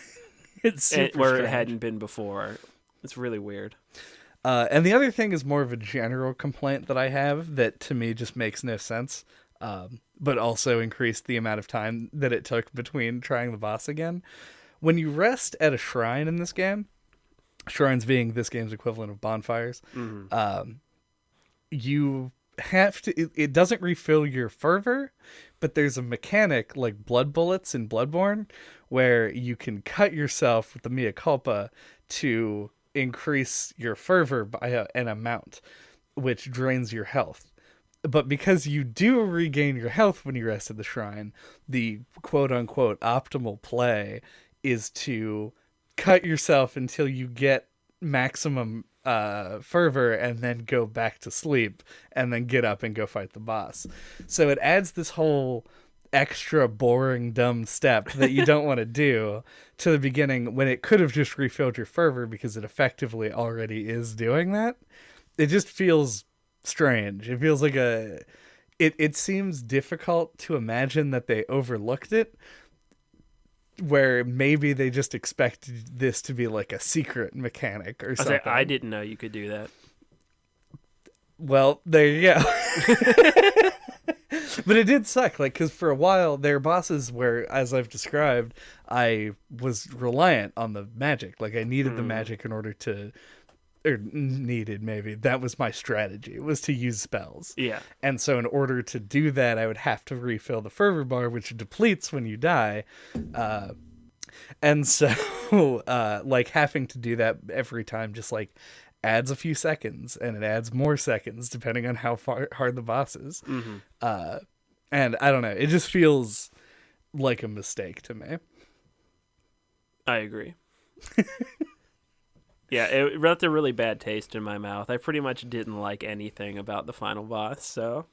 [SPEAKER 2] It's super
[SPEAKER 1] where
[SPEAKER 2] strange.
[SPEAKER 1] It hadn't been before. It's really weird.
[SPEAKER 2] And the other thing is more of a general complaint that I have that to me just makes no sense, but also increased the amount of time that it took between trying the boss again. When you rest at a shrine in this game, shrines being this game's equivalent of bonfires, you have to, it doesn't refill your fervor, but there's a mechanic like blood bullets in Bloodborne where you can cut yourself with the mea culpa to increase your fervor by an amount, which drains your health. But because you do regain your health when you rest at the shrine, the quote-unquote optimal play is to cut yourself until you get maximum fervor and then go back to sleep and then get up and go fight the boss. So it adds this whole extra boring dumb step that you don't want to do to the beginning when it could have just refilled your fervor, because it effectively already is doing that. It just feels strange. It feels like it seems difficult to imagine that they overlooked it, where maybe they just expected this to be like a secret mechanic or something.
[SPEAKER 1] I didn't know you could do that.
[SPEAKER 2] Well, there you go. But it did suck, like, because for a while there are bosses where, as I've described, I was reliant on the magic. Like, I needed the magic in order to, or needed, maybe. That was my strategy, was to use spells.
[SPEAKER 1] Yeah.
[SPEAKER 2] And so in order to do that, I would have to refill the Fervor Bar, which depletes when you die. And so, like, having to do that every time just, like, adds a few seconds, and it adds more seconds depending on how hard the boss is. And I don't know, it just feels like a mistake to me.
[SPEAKER 1] I agree. Yeah, it left a really bad taste in my mouth. I pretty much didn't like anything about the final boss, so...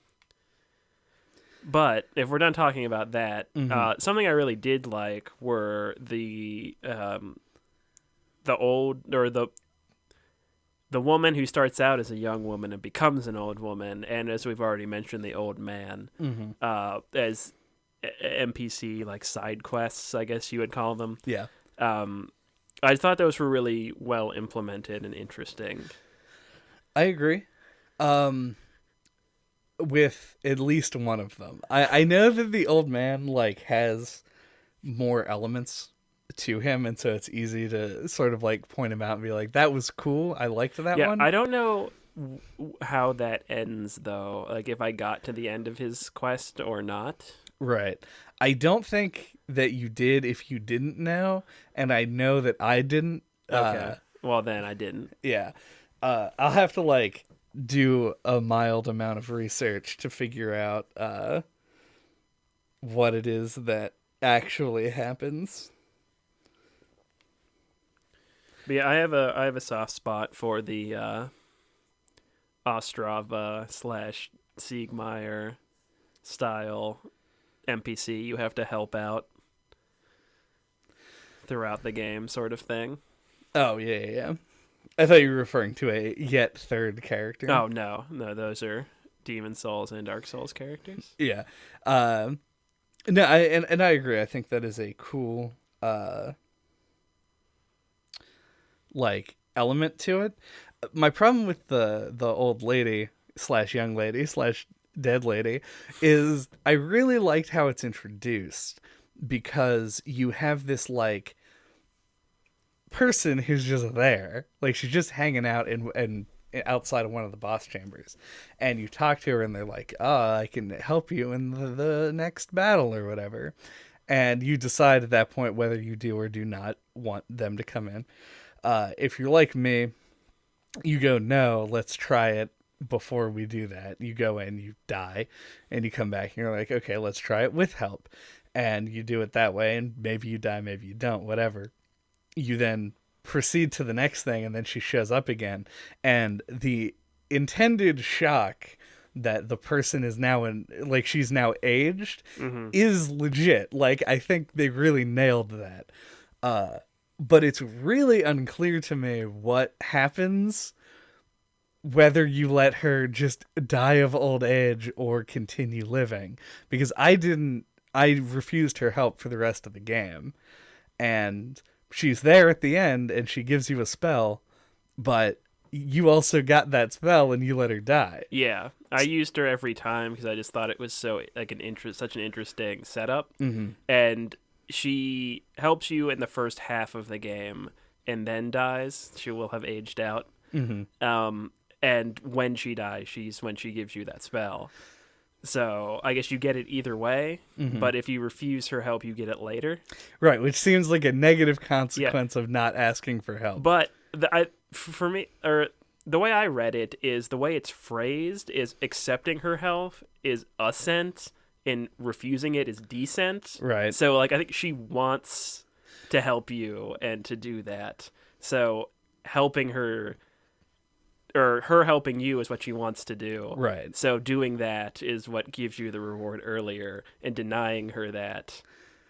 [SPEAKER 1] But if we're done talking about that, something I really did like were the woman who starts out as a young woman and becomes an old woman, and as we've already mentioned, the old man as NPC, like side quests, I guess you would call them.
[SPEAKER 2] Yeah.
[SPEAKER 1] I thought those were really well implemented and interesting.
[SPEAKER 2] I agree. With at least one of them. I know that the old man, like, has more elements to him, and so it's easy to sort of, like, point him out and be like, that was cool, I liked that one.
[SPEAKER 1] I don't know how that ends, though, like, if I got to the end of his quest or not.
[SPEAKER 2] Right. I don't think that you did if you didn't know, and I know that I didn't.
[SPEAKER 1] Okay. Well, then I didn't.
[SPEAKER 2] Yeah. I'll have to, like, do a mild amount of research to figure out what it is that actually happens.
[SPEAKER 1] But yeah, I have a soft spot for the Ostrava / Siegmeyer style NPC you have to help out throughout the game, sort of thing.
[SPEAKER 2] Oh, yeah. I thought you were referring to a yet third character.
[SPEAKER 1] Oh, no, those are Demon Souls and Dark Souls characters.
[SPEAKER 2] Yeah. No, I agree. I think that is a cool like element to it. My problem with the old lady / young lady / dead lady is I really liked how it's introduced, because you have this, like, person who's just there, like, she's just hanging out and outside of one of the boss chambers, and you talk to her and they're like, I can help you in the next battle or whatever, and you decide at that point whether you do or do not want them to come in. If you're like me, you go, no, let's try it. Before we do that, you go in, you die, and you come back and you're like, okay, let's try it with help, and you do it that way, and maybe you die, maybe you don't, whatever. You then proceed to the next thing, and then she shows up again, and the intended shock that the person is now she's now aged is legit. Like, I think they really nailed that. But it's really unclear to me what happens, whether you let her just die of old age or continue living, because I refused her help for the rest of the game, and she's there at the end and she gives you a spell, but you also got that spell and you let her die.
[SPEAKER 1] Yeah, I used her every time because I just thought it was so, like, such an interesting setup. And she helps you in the first half of the game and then dies. She will have aged out. And when she dies, when she gives you that spell. So I guess you get it either way, but if you refuse her help, you get it later.
[SPEAKER 2] Right, which seems like a negative consequence of not asking for help.
[SPEAKER 1] But for me, or the way I read it is, the way it's phrased is accepting her help is ascent, and refusing it is descent.
[SPEAKER 2] Right.
[SPEAKER 1] So, like, I think she wants to help you and to do that. So helping her, or her helping you, is what she wants to do.
[SPEAKER 2] Right.
[SPEAKER 1] So doing that is what gives you the reward earlier, and denying her that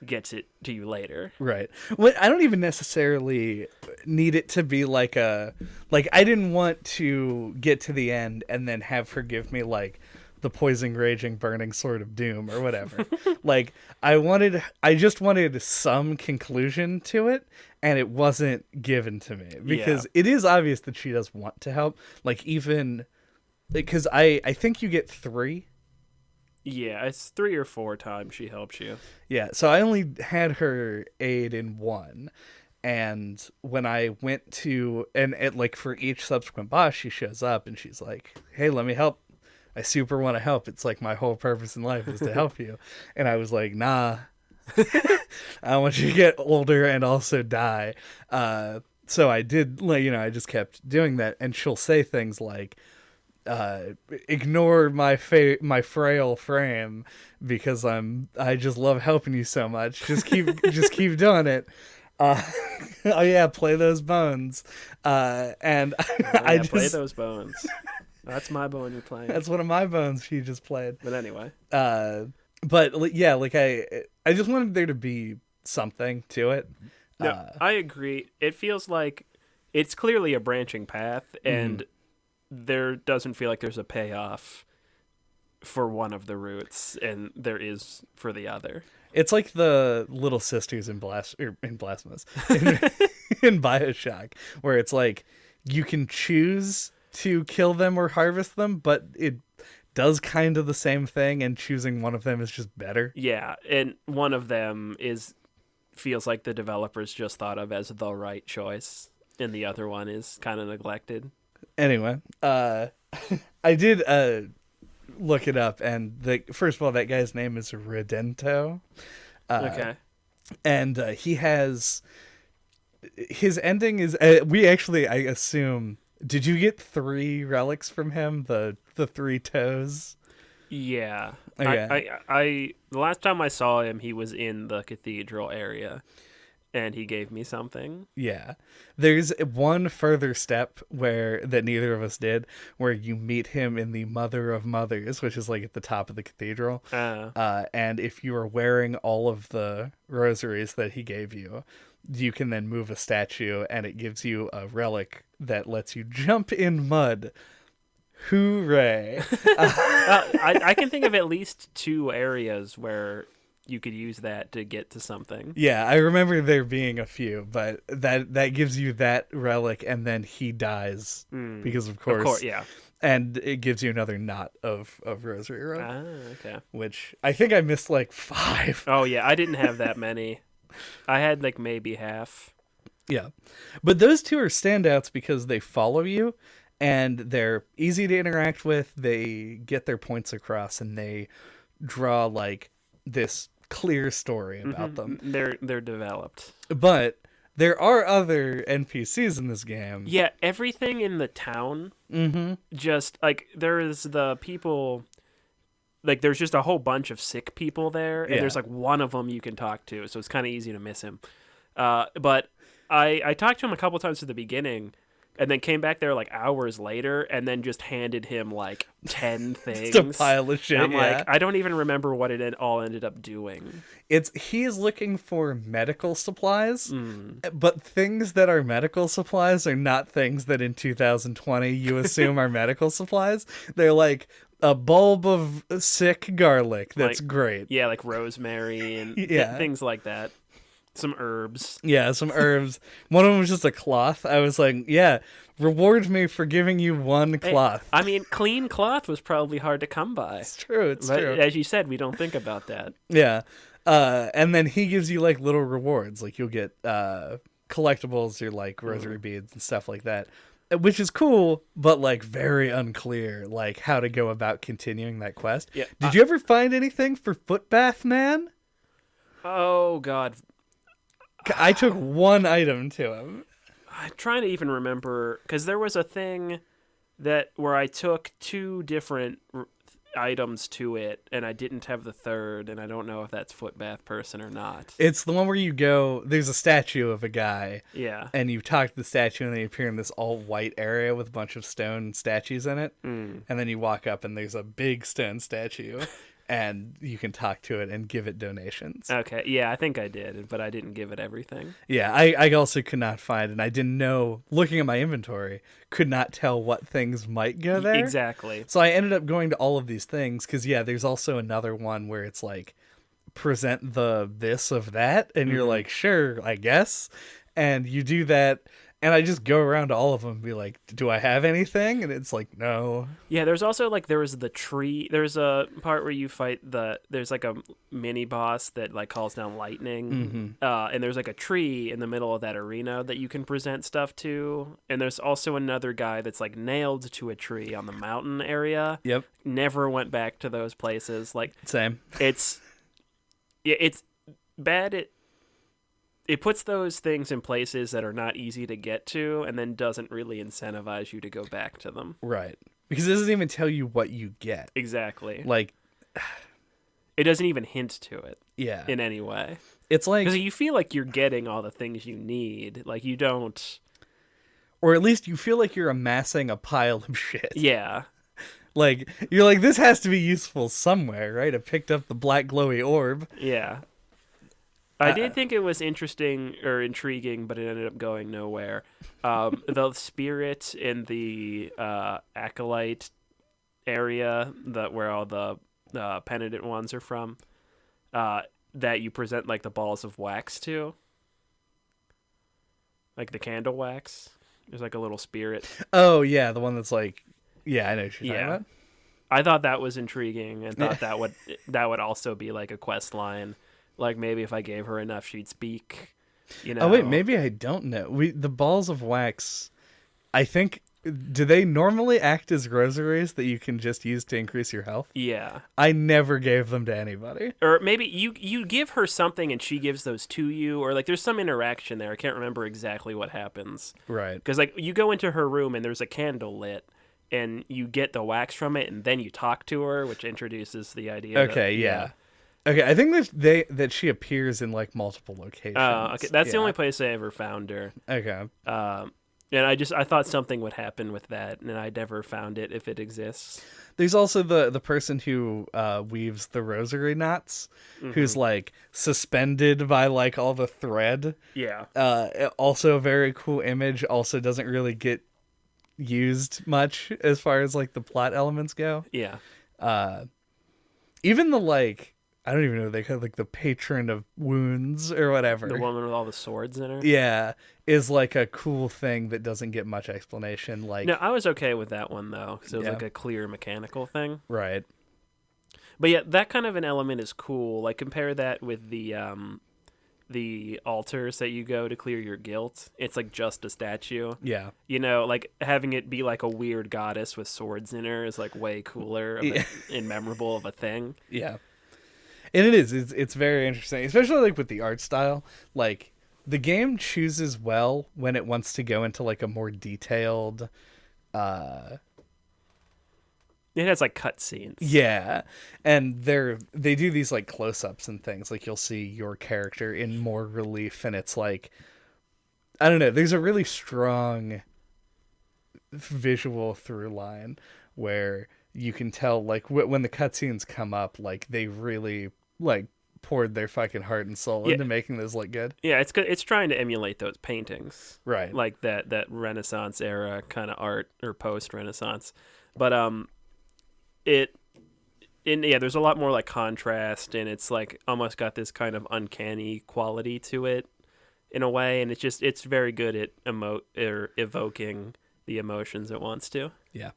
[SPEAKER 1] gets it to you later.
[SPEAKER 2] Right. Well, I don't even necessarily need it to be like I didn't want to get to the end and then have her give me, like, the poison raging burning sword of doom or whatever. Like, I just wanted some conclusion to it, and it wasn't given to me, because it is obvious that she does want to help. Like, even because I think you get 3
[SPEAKER 1] Yeah, it's 3 or 4 times she helps you.
[SPEAKER 2] Yeah, so I only had her aid in one. And when I went to, and it, like for each subsequent boss, she shows up and she's like, hey, let me help. I super want to help. It's like my whole purpose in life is to help you. And I was like, nah, I want you to get older and also die. So I did, like, I just kept doing that. And she'll say things like, ignore my frail frame because I just love helping you so much. Just keep doing it. Oh yeah, play those bones. And
[SPEAKER 1] I just play those bones. That's my bone you're playing.
[SPEAKER 2] That's one of my bones she just played.
[SPEAKER 1] But anyway.
[SPEAKER 2] But yeah, like I just wanted there to be something to it.
[SPEAKER 1] No, I agree. It feels like it's clearly a branching path, and there doesn't feel like there's a payoff for one of the routes, and there is for the other.
[SPEAKER 2] It's like the little sisters in Blasphemous in BioShock, where it's like you can choose to kill them or harvest them, but it does kind of the same thing, and choosing one of them is just better.
[SPEAKER 1] Yeah, and one of them feels like the developers just thought of as the right choice, and the other one is kind of neglected.
[SPEAKER 2] Anyway, I did look it up, and first of all, that guy's name is Redento.
[SPEAKER 1] Okay.
[SPEAKER 2] And he has his ending is I assume, did you get 3 relics from him, the 3 toes?
[SPEAKER 1] Yeah.
[SPEAKER 2] Okay.
[SPEAKER 1] I the last time I saw him, he was in the cathedral area, and he gave me something.
[SPEAKER 2] Yeah. There's one further step that neither of us did, where you meet him in the Mother of Mothers, which is like at the top of the cathedral. And if you are wearing all of the rosaries that he gave you, you can then move a statue, and it gives you a relic that lets you jump in mud. Hooray.
[SPEAKER 1] I can think of at least 2 areas where you could use that to get to something.
[SPEAKER 2] Yeah, I remember there being a few, but that gives you that relic, and then he dies because of course,
[SPEAKER 1] yeah.
[SPEAKER 2] And it gives you another knot of rosary rope.
[SPEAKER 1] Okay.
[SPEAKER 2] Which I think I missed like 5.
[SPEAKER 1] Oh yeah, I didn't have that many. I had like maybe half.
[SPEAKER 2] Yeah, but those 2 are standouts because they follow you, and they're easy to interact with. They get their points across, and they draw like this clear story about them.
[SPEAKER 1] They're developed.
[SPEAKER 2] But there are other NPCs in this game.
[SPEAKER 1] Yeah, everything in the town, just like there's the people, like there's just a whole bunch of sick people there, and there's like one of them you can talk to, so it's kind of easy to miss him. But I talked to him a couple times at the beginning, and then came back there like hours later, and then just handed him like 10 things.
[SPEAKER 2] Just a pile of shit.
[SPEAKER 1] I'm like, I don't even remember what it all ended up doing.
[SPEAKER 2] He is looking for medical supplies, but things that are medical supplies are not things that in 2020 you assume are medical supplies. They're like a bulb of sick garlic. That's like, great.
[SPEAKER 1] Yeah, like rosemary and things like that. Some herbs.
[SPEAKER 2] Yeah, some herbs. One of them was just a cloth. I was like, yeah, reward me for giving you one cloth.
[SPEAKER 1] I mean, clean cloth was probably hard to come by.
[SPEAKER 2] It's true,
[SPEAKER 1] but
[SPEAKER 2] true.
[SPEAKER 1] As you said, we don't think about that.
[SPEAKER 2] Yeah. And then he gives you like little rewards. Like you'll get collectibles or like rosary beads and stuff like that. Which is cool, but like very unclear, like how to go about continuing that quest.
[SPEAKER 1] Yeah.
[SPEAKER 2] Did you ever find anything for Footbath Man?
[SPEAKER 1] Oh, God.
[SPEAKER 2] I took one item to him.
[SPEAKER 1] I'm trying to even remember, because there was a thing where I took 2 different items to it, and I didn't have the third, and I don't know if that's Footbath Person or not.
[SPEAKER 2] It's the one where you go, there's a statue of a guy.
[SPEAKER 1] Yeah.
[SPEAKER 2] And you talk to the statue, and they appear in this all-white area with a bunch of stone statues in it. And then you walk up, and there's a big stone statue. And you can talk to it and give it donations.
[SPEAKER 1] Okay, yeah, I think I did, but I didn't give it everything.
[SPEAKER 2] Yeah, I also could not find, and I didn't know, looking at my inventory, could not tell what things might go there.
[SPEAKER 1] Exactly.
[SPEAKER 2] So I ended up going to all of these things, because, yeah, there's also another one where it's like, present the this of that, and you're like, sure, I guess. And you do that, And I just go around to all of them and be like, do I have anything? And it's like, no.
[SPEAKER 1] Yeah, there's also like there was the tree. There's a part where you fight there's like a mini boss that like calls down lightning. And there's like a tree in the middle of that arena that you can present stuff to. And there's also another guy that's like nailed to a tree on the mountain area.
[SPEAKER 2] Yep.
[SPEAKER 1] Never went back to those places. Like
[SPEAKER 2] Same.
[SPEAKER 1] it's bad. It puts those things in places that are not easy to get to and then doesn't really incentivize you to go back to them.
[SPEAKER 2] Right. Because it doesn't even tell you what you get.
[SPEAKER 1] Exactly.
[SPEAKER 2] Like,
[SPEAKER 1] it doesn't even hint to it
[SPEAKER 2] yeah.
[SPEAKER 1] in any way.
[SPEAKER 2] It's like...
[SPEAKER 1] Because you feel like you're getting all the things you need. Like, you don't...
[SPEAKER 2] Or at least you feel like you're amassing a pile of shit.
[SPEAKER 1] Yeah.
[SPEAKER 2] Like, you're like, this has to be useful somewhere, right? I picked up the black glowy orb.
[SPEAKER 1] Yeah. I did think it was interesting or intriguing, but it ended up going nowhere. The spirit in the acolyte area, where all the penitent ones are from, that you present like the balls of wax to, like the candle wax. There's like a little spirit.
[SPEAKER 2] Oh yeah, the one that's like, yeah, I know what you're talking about.
[SPEAKER 1] I thought that was intriguing, and thought that would also be like a quest line. Like, maybe if I gave her enough, she'd speak, you know.
[SPEAKER 2] Oh, wait, maybe I don't know. The balls of wax, I think, do they normally act as rosaries that you can just use to increase your health?
[SPEAKER 1] Yeah.
[SPEAKER 2] I never gave them to anybody.
[SPEAKER 1] Or maybe you give her something and she gives those to you, or, like, there's some interaction there. I can't remember exactly what happens.
[SPEAKER 2] Right.
[SPEAKER 1] Because, like, you go into her room and there's a candle lit, and you get the wax from it, and then you talk to her, which introduces the idea
[SPEAKER 2] Okay, yeah. Okay, I think that she appears in like multiple locations.
[SPEAKER 1] Okay, that's the only place I ever found her.
[SPEAKER 2] Okay.
[SPEAKER 1] And I thought something would happen with that, and I never found it if it exists.
[SPEAKER 2] There's also the person who weaves the rosary knots, who's like suspended by like all the thread.
[SPEAKER 1] Yeah.
[SPEAKER 2] Also a very cool image. Also doesn't really get used much as far as like the plot elements go.
[SPEAKER 1] Yeah.
[SPEAKER 2] Even the like. I don't even know. They call like the patron of wounds or whatever.
[SPEAKER 1] The woman with all the swords in her.
[SPEAKER 2] Yeah, is like a cool thing that doesn't get much explanation. Like,
[SPEAKER 1] no, I was okay with that one though, because it was like a clear mechanical thing.
[SPEAKER 2] Right.
[SPEAKER 1] But yeah, that kind of an element is cool. Like, compare that with the altars that you go to clear your guilt. It's like just a statue.
[SPEAKER 2] Yeah.
[SPEAKER 1] You know, like having it be like a weird goddess with swords in her is like way cooler and memorable of a thing.
[SPEAKER 2] Yeah. And it is. It's very interesting, especially like with the art style. Like, the game chooses well when it wants to go into like a more detailed.
[SPEAKER 1] It has like cutscenes.
[SPEAKER 2] Yeah, and they do these like close-ups and things. Like, you'll see your character in more relief, and it's like, I don't know. There's a really strong visual through line where you can tell like when the cutscenes come up, like they really like poured their fucking heart and soul into making this look good.
[SPEAKER 1] Yeah, it's trying to emulate those paintings,
[SPEAKER 2] right?
[SPEAKER 1] Like that Renaissance era kind of art, or post Renaissance. But there's a lot more like contrast, and it's like almost got this kind of uncanny quality to it in a way, and it's very good at evoking the emotions it wants to.
[SPEAKER 2] Yeah.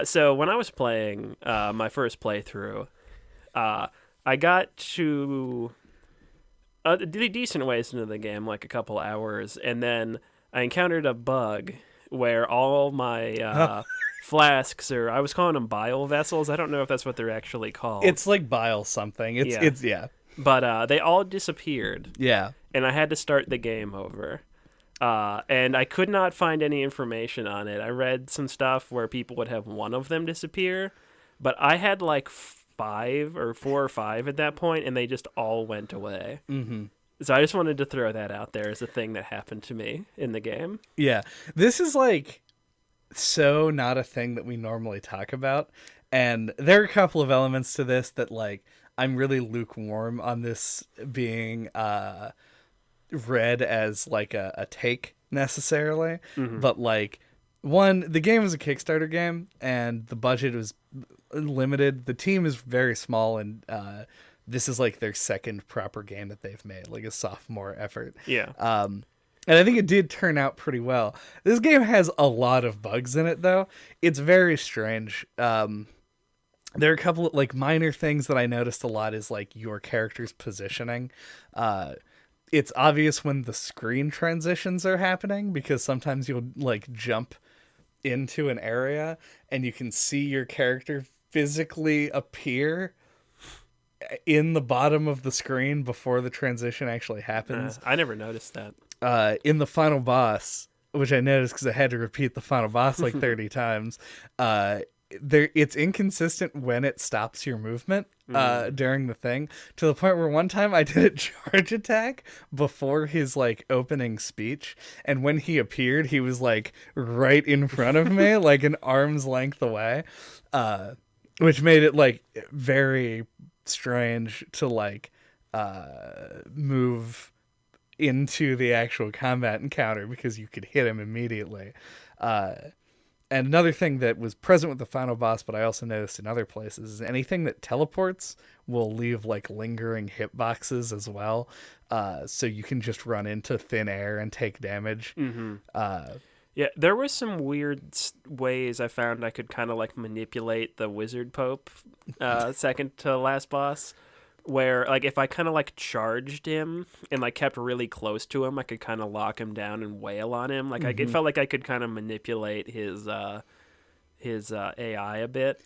[SPEAKER 1] So when I was playing my first playthrough, I got to decent ways into the game, like a couple hours, and then I encountered a bug where all my flasks, or I was calling them bile vessels. I don't know if that's what they're actually called.
[SPEAKER 2] It's like bile something. It's
[SPEAKER 1] But they all disappeared.
[SPEAKER 2] Yeah.
[SPEAKER 1] And I had to start the game over. And I could not find any information on it. I read some stuff where people would have one of them disappear, but I had like 4 or 5 at that point, and they just all went away. Mm-hmm. So I just wanted to throw that out there as a thing that happened to me in the game.
[SPEAKER 2] Yeah. This is like so not a thing that we normally talk about. And there are a couple of elements to this that like I'm really lukewarm on this being read as like a take necessarily. Mm-hmm. But like, one, the game was a Kickstarter game and the budget was limited. The team is very small, and this is like their second proper game that they've made, like a sophomore effort.
[SPEAKER 1] Yeah.
[SPEAKER 2] And I think it did turn out pretty well. This game has a lot of bugs in it, though. It's very strange. There are a couple of like minor things that I noticed a lot is like your character's positioning. It's obvious when the screen transitions are happening because sometimes you'll like jump into an area and you can see your character physically appear in the bottom of the screen before the transition actually happens.
[SPEAKER 1] I never noticed that.
[SPEAKER 2] In the final boss, which I noticed because I had to repeat the final boss like 30 times, it's inconsistent when it stops your movement during the thing, to the point where one time I did a charge attack before his like opening speech, and when he appeared he was like right in front of me like an arm's length away, which made it like very strange to like move into the actual combat encounter because you could hit him immediately. And another thing that was present with the final boss, but I also noticed in other places, is anything that teleports will leave like lingering hitboxes as well. So you can just run into thin air and take damage.
[SPEAKER 1] Mm-hmm. Yeah, there were some weird ways I found I could kind of like manipulate the Wizard Pope second to last boss, where like if I kind of like charged him and like kept really close to him, I could kind of lock him down and wail on him. Like it felt like I could kind of manipulate his AI a bit.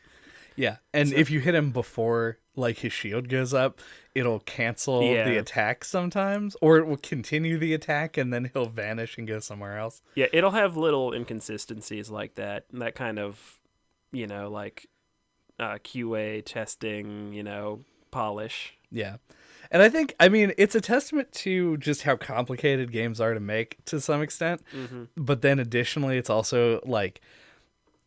[SPEAKER 2] Yeah, and if you hit him before like his shield goes up, it'll cancel the attack sometimes, or it will continue the attack and then he'll vanish and go somewhere else.
[SPEAKER 1] Yeah, it'll have little inconsistencies like that. That kind of, like QA testing, polish.
[SPEAKER 2] Yeah. And I mean, it's a testament to just how complicated games are to make to some extent.
[SPEAKER 1] Mm-hmm.
[SPEAKER 2] But then additionally, it's also like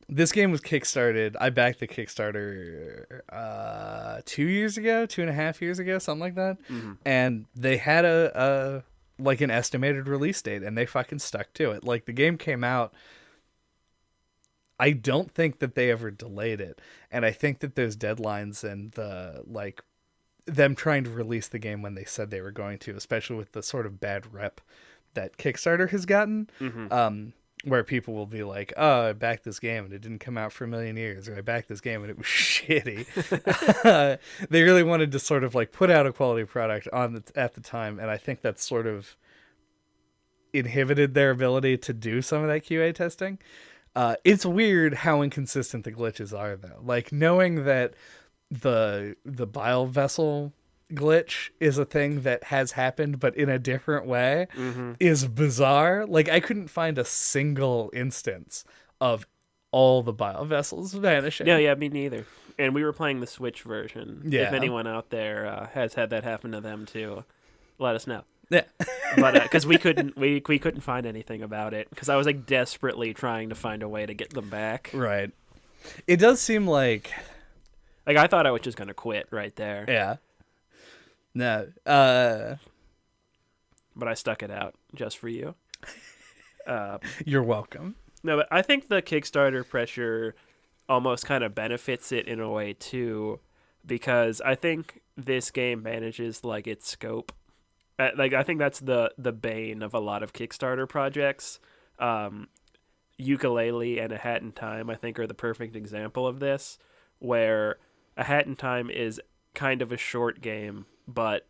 [SPEAKER 2] this game was kickstarted. I backed the Kickstarter 2 years ago, 2.5 years ago, something like that.
[SPEAKER 1] Mm-hmm.
[SPEAKER 2] And they had a like an estimated release date and they fucking stuck to it. Like the game came out. I don't think that they ever delayed it. And I think that those deadlines and the like them trying to release the game when they said they were going to, especially with the sort of bad rep that Kickstarter has gotten, where people will be like, oh, I backed this game and it didn't come out for a million years, or I backed this game and it was shitty. They really wanted to sort of like put out a quality product at the time, and I think that's sort of inhibited their ability to do some of that QA testing. It's weird how inconsistent the glitches are, though. Like, knowing that the bile vessel glitch is a thing that has happened but in a different way is bizarre. Like, I couldn't find a single instance of all the bile vessels vanishing.
[SPEAKER 1] Yeah, me neither. And we were playing the Switch version.
[SPEAKER 2] Yeah.
[SPEAKER 1] If anyone out there has had that happen to them too, let us know.
[SPEAKER 2] Yeah.
[SPEAKER 1] But because we couldn't find anything about it, because I was like desperately trying to find a way to get them back.
[SPEAKER 2] Right. It does seem like
[SPEAKER 1] I thought I was just gonna quit right there.
[SPEAKER 2] Yeah. No.
[SPEAKER 1] But I stuck it out just for you.
[SPEAKER 2] You're welcome.
[SPEAKER 1] No, but I think the Kickstarter pressure almost kind of benefits it in a way too, because I think this game manages like its scope. I think that's the bane of a lot of Kickstarter projects. Ukulele and A Hat in Time, I think, are the perfect example of this, where A Hat in Time is kind of a short game, but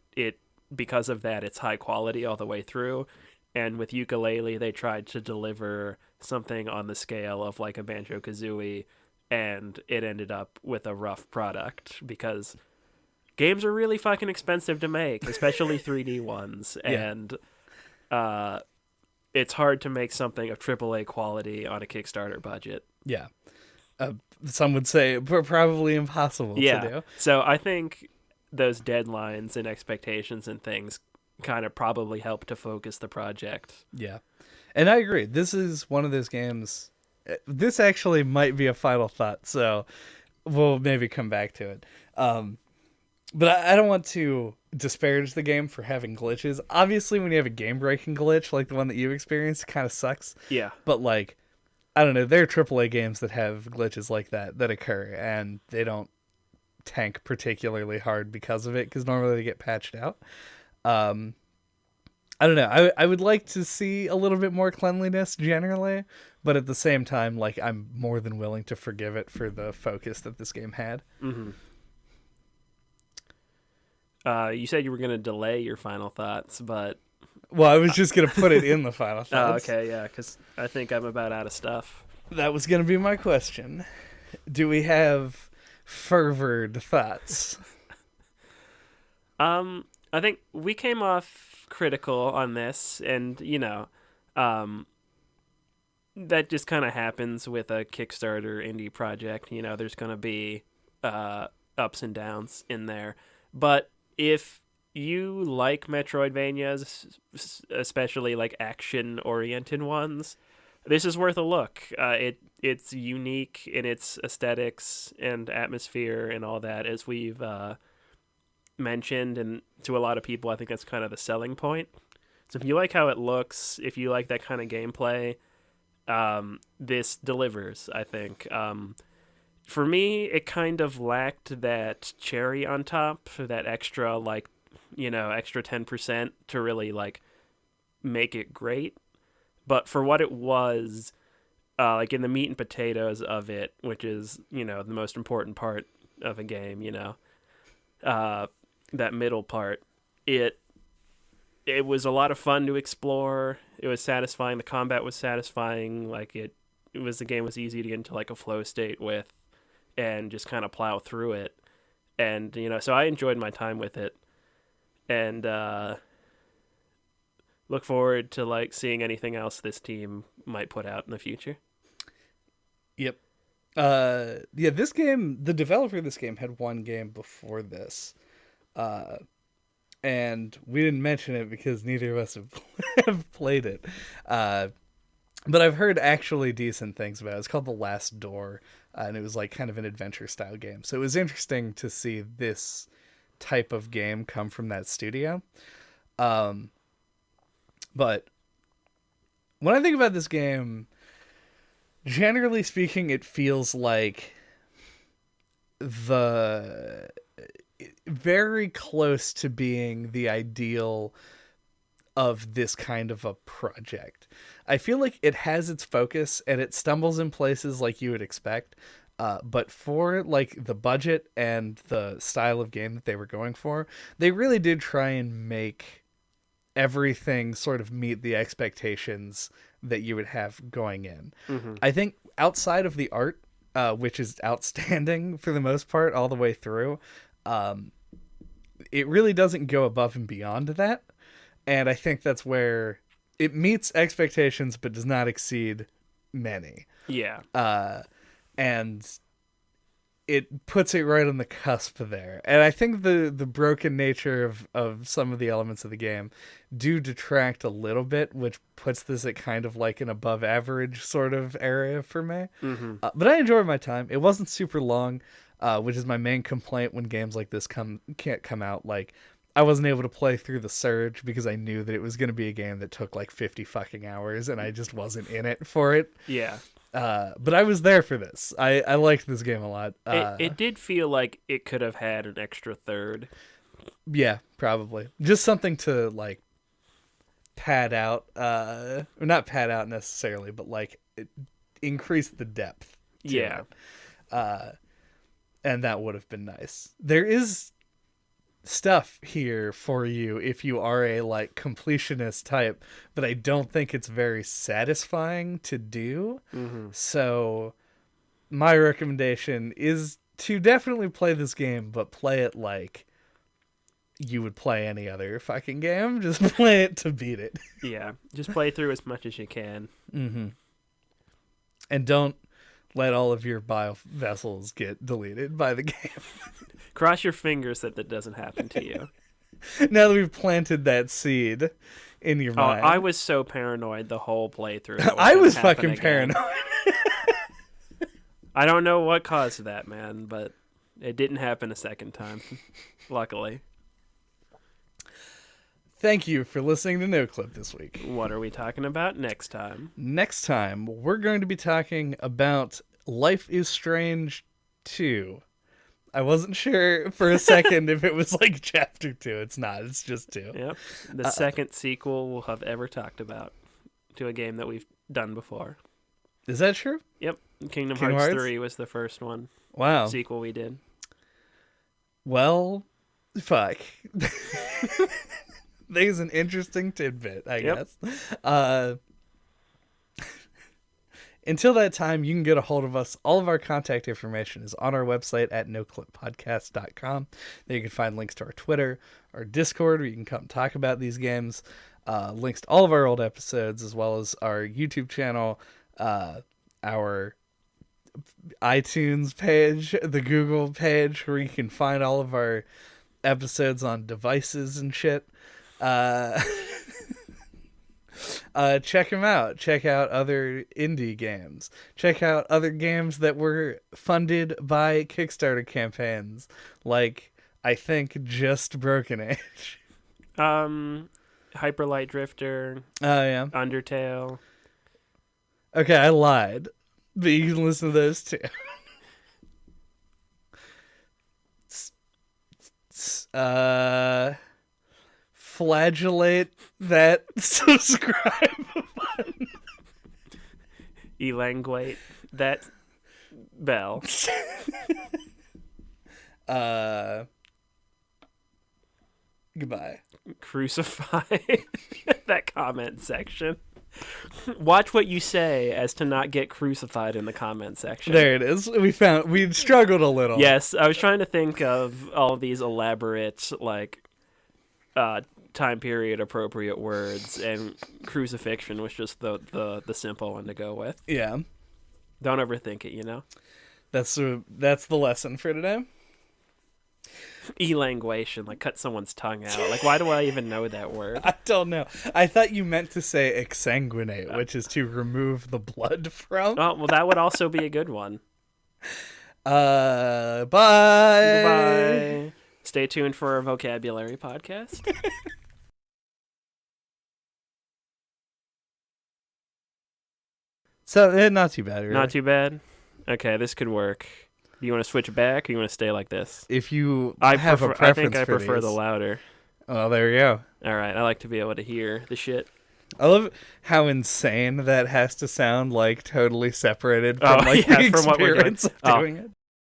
[SPEAKER 1] because of that, it's high quality all the way through. And with Ukulele, they tried to deliver something on the scale of like a Banjo-Kazooie, and it ended up with a rough product because games are really fucking expensive to make, especially 3D ones. Yeah. And it's hard to make something of AAA quality on a Kickstarter budget.
[SPEAKER 2] Yeah. Some would say probably impossible to do.
[SPEAKER 1] So I think those deadlines and expectations and things kind of probably help to focus the project.
[SPEAKER 2] Yeah. And I agree. This is one of those games. This actually might be a final thought, so we'll maybe come back to it. But I don't want to disparage the game for having glitches. Obviously, when you have a game-breaking glitch like the one that you experienced, it kind of sucks.
[SPEAKER 1] Yeah.
[SPEAKER 2] But, like, I don't know. There are AAA games that have glitches like that occur, and they don't tank particularly hard because of it, because normally they get patched out. I don't know. I would like to see a little bit more cleanliness generally, but at the same time, like, I'm more than willing to forgive it for the focus that this game had.
[SPEAKER 1] Mm-hmm. You said you were going to delay your final thoughts, but...
[SPEAKER 2] Well, I was just going to put it in the final thoughts.
[SPEAKER 1] Oh, okay, yeah, because I think I'm about out of stuff.
[SPEAKER 2] That was going to be my question. Do we have fervored thoughts?
[SPEAKER 1] I think we came off critical on this, and, that just kind of happens with a Kickstarter indie project. There's going to be ups and downs in there. But if you like metroidvanias, especially like action-oriented ones, this is worth a look. It's unique in its aesthetics and atmosphere and all that, as we've mentioned, and to a lot of people, I think that's kind of the selling point. So if you like how it looks, if you like that kind of gameplay, this delivers, I think. For me, it kind of lacked that cherry on top, that extra, extra 10% to really, make it great. But for what it was, in the meat and potatoes of it, which is, the most important part of a game, that middle part, it was a lot of fun to explore. It was satisfying. The combat was satisfying. The game was easy to get into a flow state with, and just kind of plow through it. And so I enjoyed my time with it, and look forward to seeing anything else this team might put out in the future.
[SPEAKER 2] Yep. This game, the developer of this game had one game before this. And we didn't mention it because neither of us have played it. But I've heard actually decent things about it. It's called The Last Door, and it was kind of an adventure style game. So it was interesting to see this type of game come from that studio. But when I think about this game, generally speaking, it feels like very close to being the ideal of this kind of a project. I feel like it has its focus and it stumbles in places like you would expect. But for the budget and the style of game that they were going for, they really did try and make everything sort of meet the expectations that you would have going in. Mm-hmm. I think outside of the art, which is outstanding for the most part all the way through, it really doesn't go above and beyond that. And I think that's where it meets expectations but does not exceed many.
[SPEAKER 1] Yeah.
[SPEAKER 2] And it puts it right on the cusp there. And I think the broken nature of some of the elements of the game do detract a little bit, which puts this at kind of an above average sort of area for me. Mm-hmm. But I enjoyed my time. It wasn't super long, which is my main complaint when games like this can't come out. I wasn't able to play through The Surge because I knew that it was going to be a game that took 50 fucking hours, and I just wasn't in it for it.
[SPEAKER 1] Yeah.
[SPEAKER 2] But I was there for this. I liked this game a lot.
[SPEAKER 1] It did feel like it could have had an extra third.
[SPEAKER 2] Yeah, probably. Just something to pad out. Not pad out necessarily, but increase the depth.
[SPEAKER 1] Yeah.
[SPEAKER 2] And that would have been nice. There is stuff here for you if you are a completionist type, but I don't think it's very satisfying to do. Mm-hmm. So my recommendation is to definitely play this game, but play it like you would play any other fucking game. Just play it to beat it.
[SPEAKER 1] Yeah, just play through as much as you can.
[SPEAKER 2] Mm-hmm. And don't let all of your bio vessels get deleted by the game.
[SPEAKER 1] Cross your fingers that doesn't happen to you.
[SPEAKER 2] Now that we've planted that seed in your mind.
[SPEAKER 1] I was so paranoid the whole playthrough.
[SPEAKER 2] I was fucking paranoid.
[SPEAKER 1] I don't know what caused that, man, but it didn't happen a second time, luckily.
[SPEAKER 2] Thank you for listening to No Clip this week.
[SPEAKER 1] What are we talking about next time?
[SPEAKER 2] Next time, we're going to be talking about Life is Strange 2. I wasn't sure for a second if it was like chapter 2. It's not. It's just 2.
[SPEAKER 1] Yep. The second sequel we'll have ever talked about to a game that we've done before.
[SPEAKER 2] Is that true?
[SPEAKER 1] Yep. Kingdom Hearts 3 was the first one.
[SPEAKER 2] Wow.
[SPEAKER 1] Sequel we did.
[SPEAKER 2] Well, fuck. There's an interesting tidbit, I guess. Until that time, you can get a hold of us. All of our contact information is on our website at noclippodcast.com. There you can find links to our Twitter, our Discord, where you can come talk about these games, links to all of our old episodes, as well as our YouTube channel, our iTunes page, the Google page, where you can find all of our episodes on devices and shit. Check them out. Check out other indie games. Check out other games that were funded by Kickstarter campaigns, like I think just Broken Age.
[SPEAKER 1] Hyper Light Drifter.
[SPEAKER 2] Oh yeah.
[SPEAKER 1] Undertale.
[SPEAKER 2] Okay, I lied, but you can listen to those too. Flagellate that subscribe button.
[SPEAKER 1] Elonguate that bell.
[SPEAKER 2] Goodbye. Crucify
[SPEAKER 1] that comment section. Watch what you say as to not get crucified in the comment section.
[SPEAKER 2] There it is. We struggled a little.
[SPEAKER 1] Yes, I was trying to think of all these elaborate, like, time period appropriate words, and crucifixion was just the simple one to go with.
[SPEAKER 2] Yeah.
[SPEAKER 1] Don't overthink it, you know?
[SPEAKER 2] That's the lesson for today.
[SPEAKER 1] Elonguation, like cut someone's tongue out. Like, why do I even know that word?
[SPEAKER 2] I don't know. I thought you meant to say exsanguinate, which is to remove the blood from.
[SPEAKER 1] Oh, well, that would also be a good one.
[SPEAKER 2] Bye.
[SPEAKER 1] Bye. Stay tuned for our vocabulary podcast.
[SPEAKER 2] So, not too bad, really.
[SPEAKER 1] Not too bad? Okay, this could work. Do you want to switch back, or you want to stay like this?
[SPEAKER 2] If you have a preference
[SPEAKER 1] I think I prefer the louder.
[SPEAKER 2] Oh, there you go.
[SPEAKER 1] All right, I like to be able to hear the shit.
[SPEAKER 2] I love how insane that has to sound, like, totally separated from, the
[SPEAKER 1] from
[SPEAKER 2] experience of doing it.